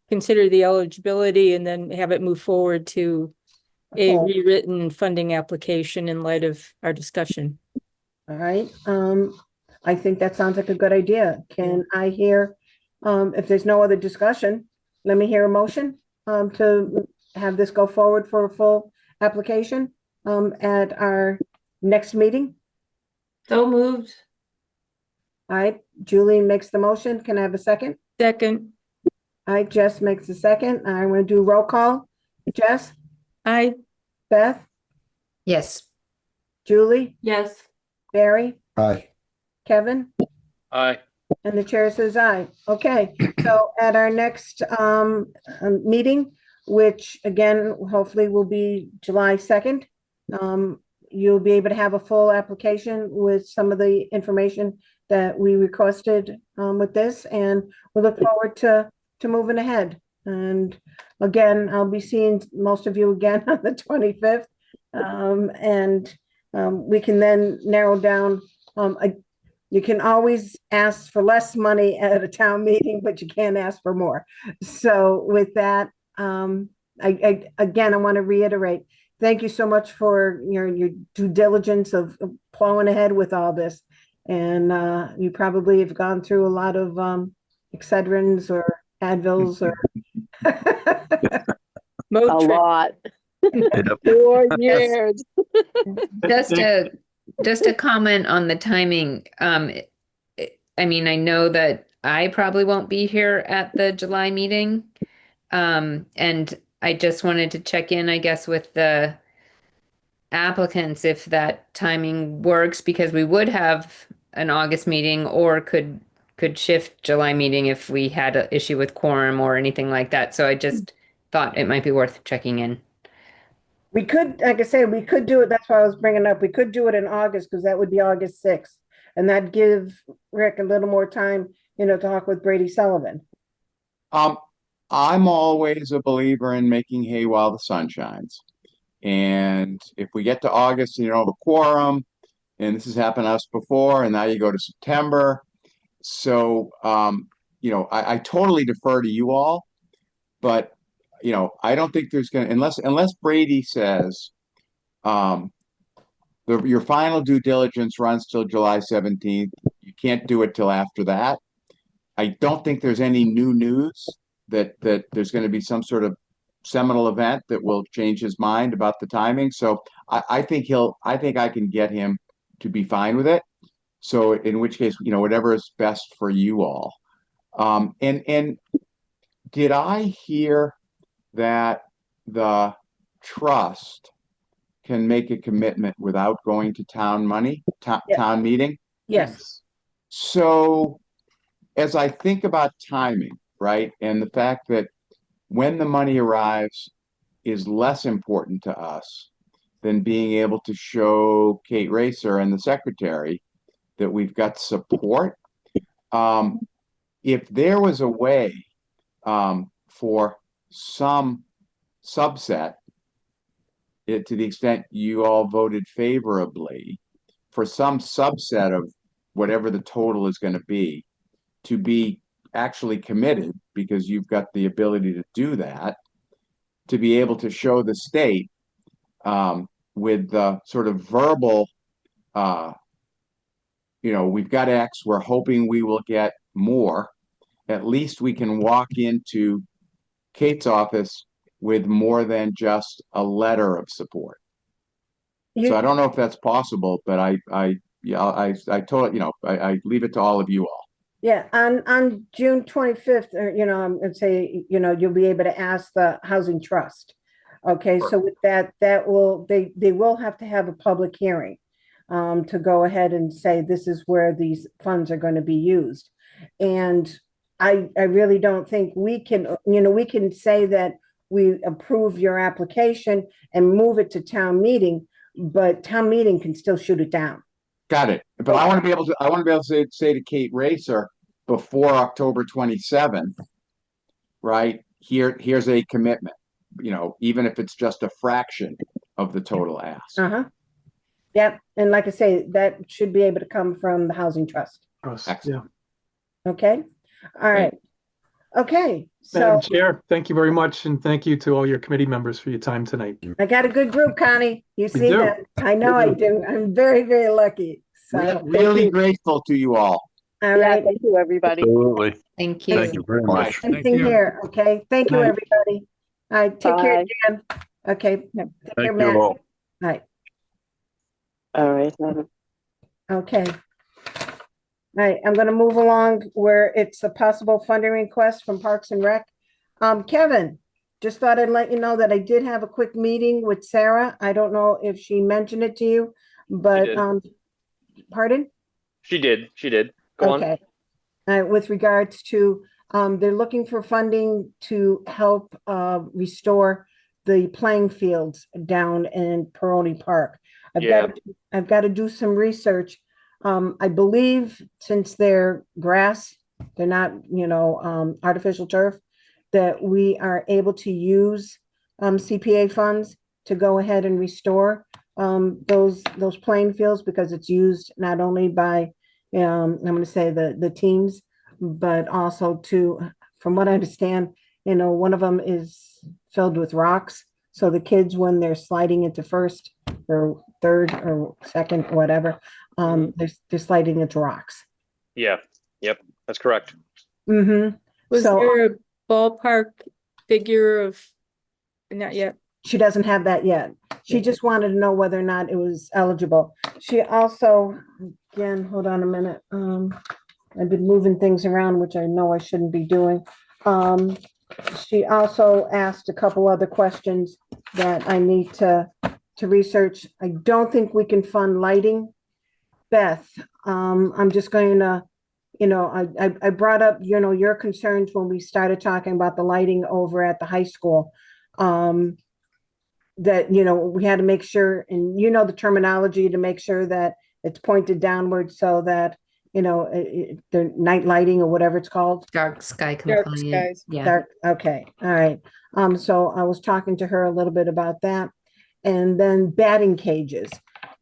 consider the eligibility and then have it move forward to a rewritten funding application in light of our discussion. All right. I think that sounds like a good idea. Can I hear If there's no other discussion, let me hear a motion to have this go forward for a full application at our next meeting. So moved. All right, Julie makes the motion. Can I have a second? Second, All right, Jess makes the second. I want to do roll call. Jess, I, Beth, Yes. Julie, Yes. Barry, Aye. Kevin, Aye. and the chair says aye. Okay, so at our next meeting, which again, hopefully will be July 2nd, you'll be able to have a full application with some of the information that we requested with this, and we look forward to moving ahead. And again, I'll be seeing most of you again on the 25th. We can then narrow down. You can always ask for less money at a town meeting, but you can't ask for more. So with that, again, I want to reiterate, thank you so much for your due diligence of plowing ahead with all this. And you probably have gone through a lot of Excedrins or Advils or A Motrin. lot. Yep. 4 years. Just a comment on the timing. I mean, I know that I probably won't be here at the July meeting. And I just wanted to check in, I guess, with the applicants if that timing works, because we would have an August meeting or could shift July meeting if we had an issue with quorum or anything like that. So I just thought it might be worth checking in. we could, like I said, we could do it. That's why I was bringing up. We could do it in August because that would be August 6th. And that'd give Rick a little more time, to talk with Brady Sullivan. I'm always a believer in making hay while the sun shines. And if we get to August, and you don't have a quorum, and this has happened to us before, and now you go to September. So, I totally defer to you all, but, I don't think there's going to, unless Brady says, your final due diligence runs till July 17th. You can't do it till after that. I don't think there's any new news that there's going to be some sort of seminal event that will change his mind about the timing. So I think I can get him to be fine with it. So in which case, whatever is best for you all. And did I hear that the trust can make a commitment without going to town meeting? Yes. So as I think about timing, right, and the fact that when the money arrives is less important to us than being able to show Kate Racer and the secretary that we've got support. If there was a way for some subset, to the extent you all voted favorably, for some subset of whatever the total is going to be actually committed, because you've got the ability to do that, to be able to show the state with the sort of verbal, we've got X, we're hoping we will get more. At least we can walk into Kate's office with more than just a letter of support. So I don't know if that's possible, but I totally, I leave it to all of you all. Yeah, on June 25th, I'm gonna say, you'll be able to ask the Housing Trust. Okay, so with that they will have to have a public hearing to go ahead and say this is where these funds are going to be used. And I really don't think we can, we can say that we approve your application and move it to town meeting, but town meeting can still shoot it down. Got it. But I want to be able to say to Kate Racer before October 27th, right? Here's a commitment, even if it's just a fraction of the total ask. Yep. And like I say, that should be able to come from the Housing Trust. Yeah. Okay. All right. Okay. Madam So Chair, thank you very much. And thank you to all your committee members for your time tonight. I got a good group, Connie. You see do. that? I know I do. I'm very, very lucky. So Really grateful to you all. All Yeah, right. thank you, everybody. Absolutely. Thank you. Thank you very much. Same thing you. here. Okay. Thank you, Night. everybody. All right. Take care, Bye. Dan. Okay. Take care, Thank Matt. you all. All right. All right. Okay. All right, I'm gonna move along where it's a possible funding request from Parks and Rec. Kevin, just thought I'd let you know that I did have a quick meeting with Sarah. I don't know if she mentioned it to you, but, did. pardon? She did. Go on. Okay. With regards to, they're looking for funding to help, restore the playing fields down in Peroni Park. Yeah. I've got to do some research. I believe since they're grass, they're not, artificial turf, that we are able to use, CPA funds to go ahead and restore, those playing fields because it's used not only by, I'm going to say the teams, but also from what I understand, one of them is filled with rocks. So the kids, when they're sliding into first or third or second, whatever, they're sliding into rocks. Yeah. Yep. That's correct. Mm-hmm. Was So there a ballpark figure of, not yet? she doesn't have that yet. She just wanted to know whether or not it was eligible. She also, again, hold on a minute. I've been moving things around, which I know I shouldn't be doing. She also asked a couple other questions that I need to research. I don't think we can fund lighting. Beth, I'm just going to, I brought up, your concerns when we started talking about the lighting over at the high school. That, we had to make sure, and the terminology to make sure that it's pointed downward so that, the night lighting or whatever it's called. Dark sky Dark compliant. skies. Yeah. Dark, okay, all right. So I was talking to her a little bit about that. And then batting cages.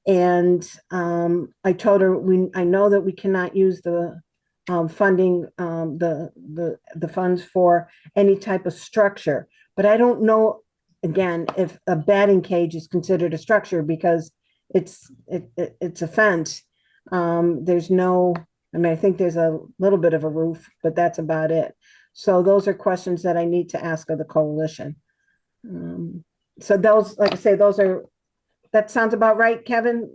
And I told her, I know that we cannot use the funding, the funds for any type of structure, but I don't know, again, if a batting cage is considered a structure because it's a fence. There's no, I think there's a little bit of a roof, but that's about it. So those are questions that I need to ask of the coalition. So those, like I say, that sounds about right, Kevin,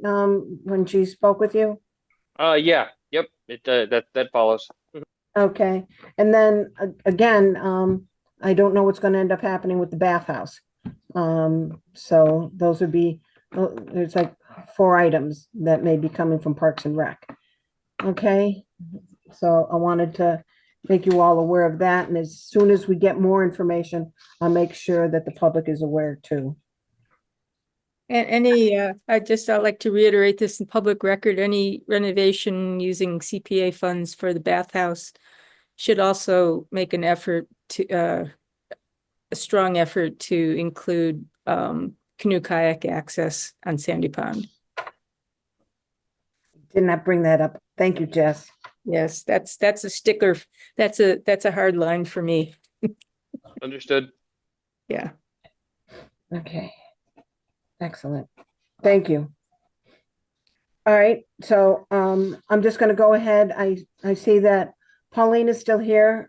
when she spoke with you? Yeah. Yep. It that follows. Okay, and then again, I don't know what's gonna end up happening with the bathhouse. So those would be, there's like 4 items that may be coming from Parks and Rec. Okay, so I wanted to make you all aware of that, and as soon as we get more information, I'll make sure that the public is aware too. And I'd like to reiterate this in public record, any renovation using CPA funds for the bathhouse should also make an effort to, a strong effort to include canoe kayak access on Sandy Pond. Did not bring that up. Thank you, Jess. Yes, that's a sticker. That's a hard line for me. Understood. Yeah. Okay. Excellent. Thank you. All right, so I'm just gonna go ahead. I see that Pauline is still here,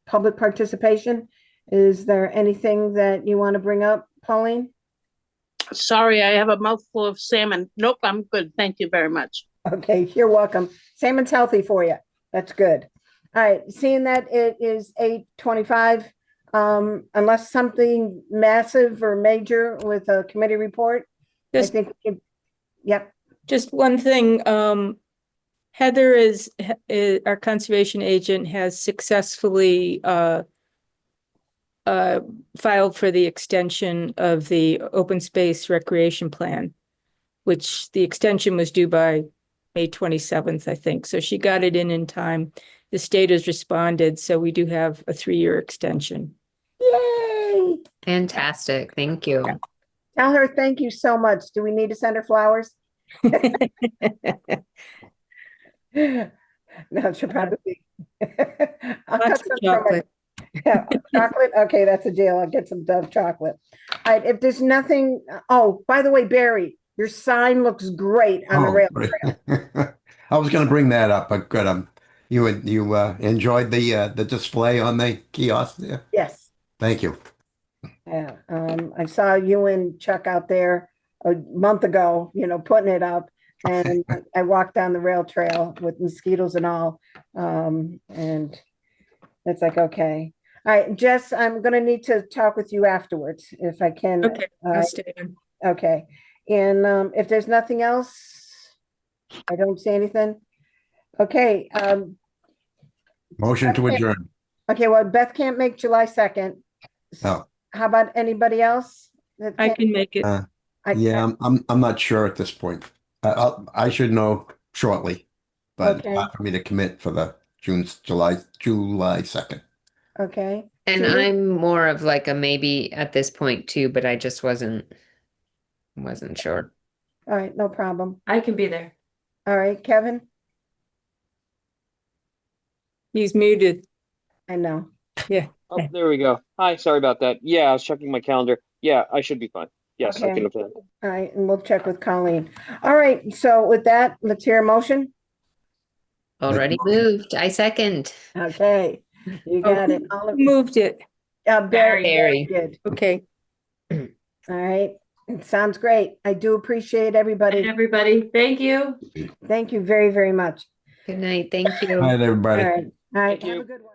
public participation. Is there anything that you want to bring up, Pauline? Sorry, I have a mouthful of salmon. Nope, I'm good. Thank you very much. Okay, you're welcome. Salmon's healthy for you. That's good. All right, seeing that it is 8:25, unless something massive or major with a committee report, I think we can, yep. Just one thing, Heather is our conservation agent, has successfully filed for the extension of the open space recreation plan, which the extension was due by May 27th, I think. So she got it in time. The state has responded, so we do have a 3-year extension. Yay! Fantastic. Thank you. Tell her thank you so much. Do we need to send her flowers? No, she'll probably. I'll cut some chocolate. Yeah, chocolate. Okay, that's a deal. I'll get some Dove chocolate. All right, if there's nothing, oh, by the way, Barry, your sign looks great on the rail trail. I was going to bring that up, but good. You enjoyed the display on the kiosk there? Yes. Thank you. Yeah, I saw you and Chuck out there a month ago, putting it up. And I walked down the rail trail with mosquitoes and all. And it's like, okay. All right, Jess, I'm gonna need to talk with you afterwards if I can. Okay, I'll stay in. Okay. And if there's nothing else, I don't see anything. Okay, Motion to adjourn. okay, well, Beth can't make July 2nd. Oh. How about anybody else? that I can't- can make it. Yeah, I'm not sure at this point. I should know shortly, but Okay. hard for me to commit for the July 2nd. Okay. And Julie? I'm more of like a maybe at this point too, but I just wasn't sure. All right, no problem. I can be there. All right, Kevin? He's muted. I know. Yeah. Oh, there we go. Hi, sorry about that. Yeah, I was checking my calendar. Yeah, I should be fine. Yes, I Okay. can attend. All right, and we'll check with Colleen. All right, so with that, let's hear a motion. Already moved. I second. Okay, you got it. Who moved it? Barry Barry. did. Okay. All right, it sounds great. I do appreciate everybody. Everybody, thank you. Thank you very, very much. Good night. Thank you. All right, everybody. All right, Thank have you. a good one.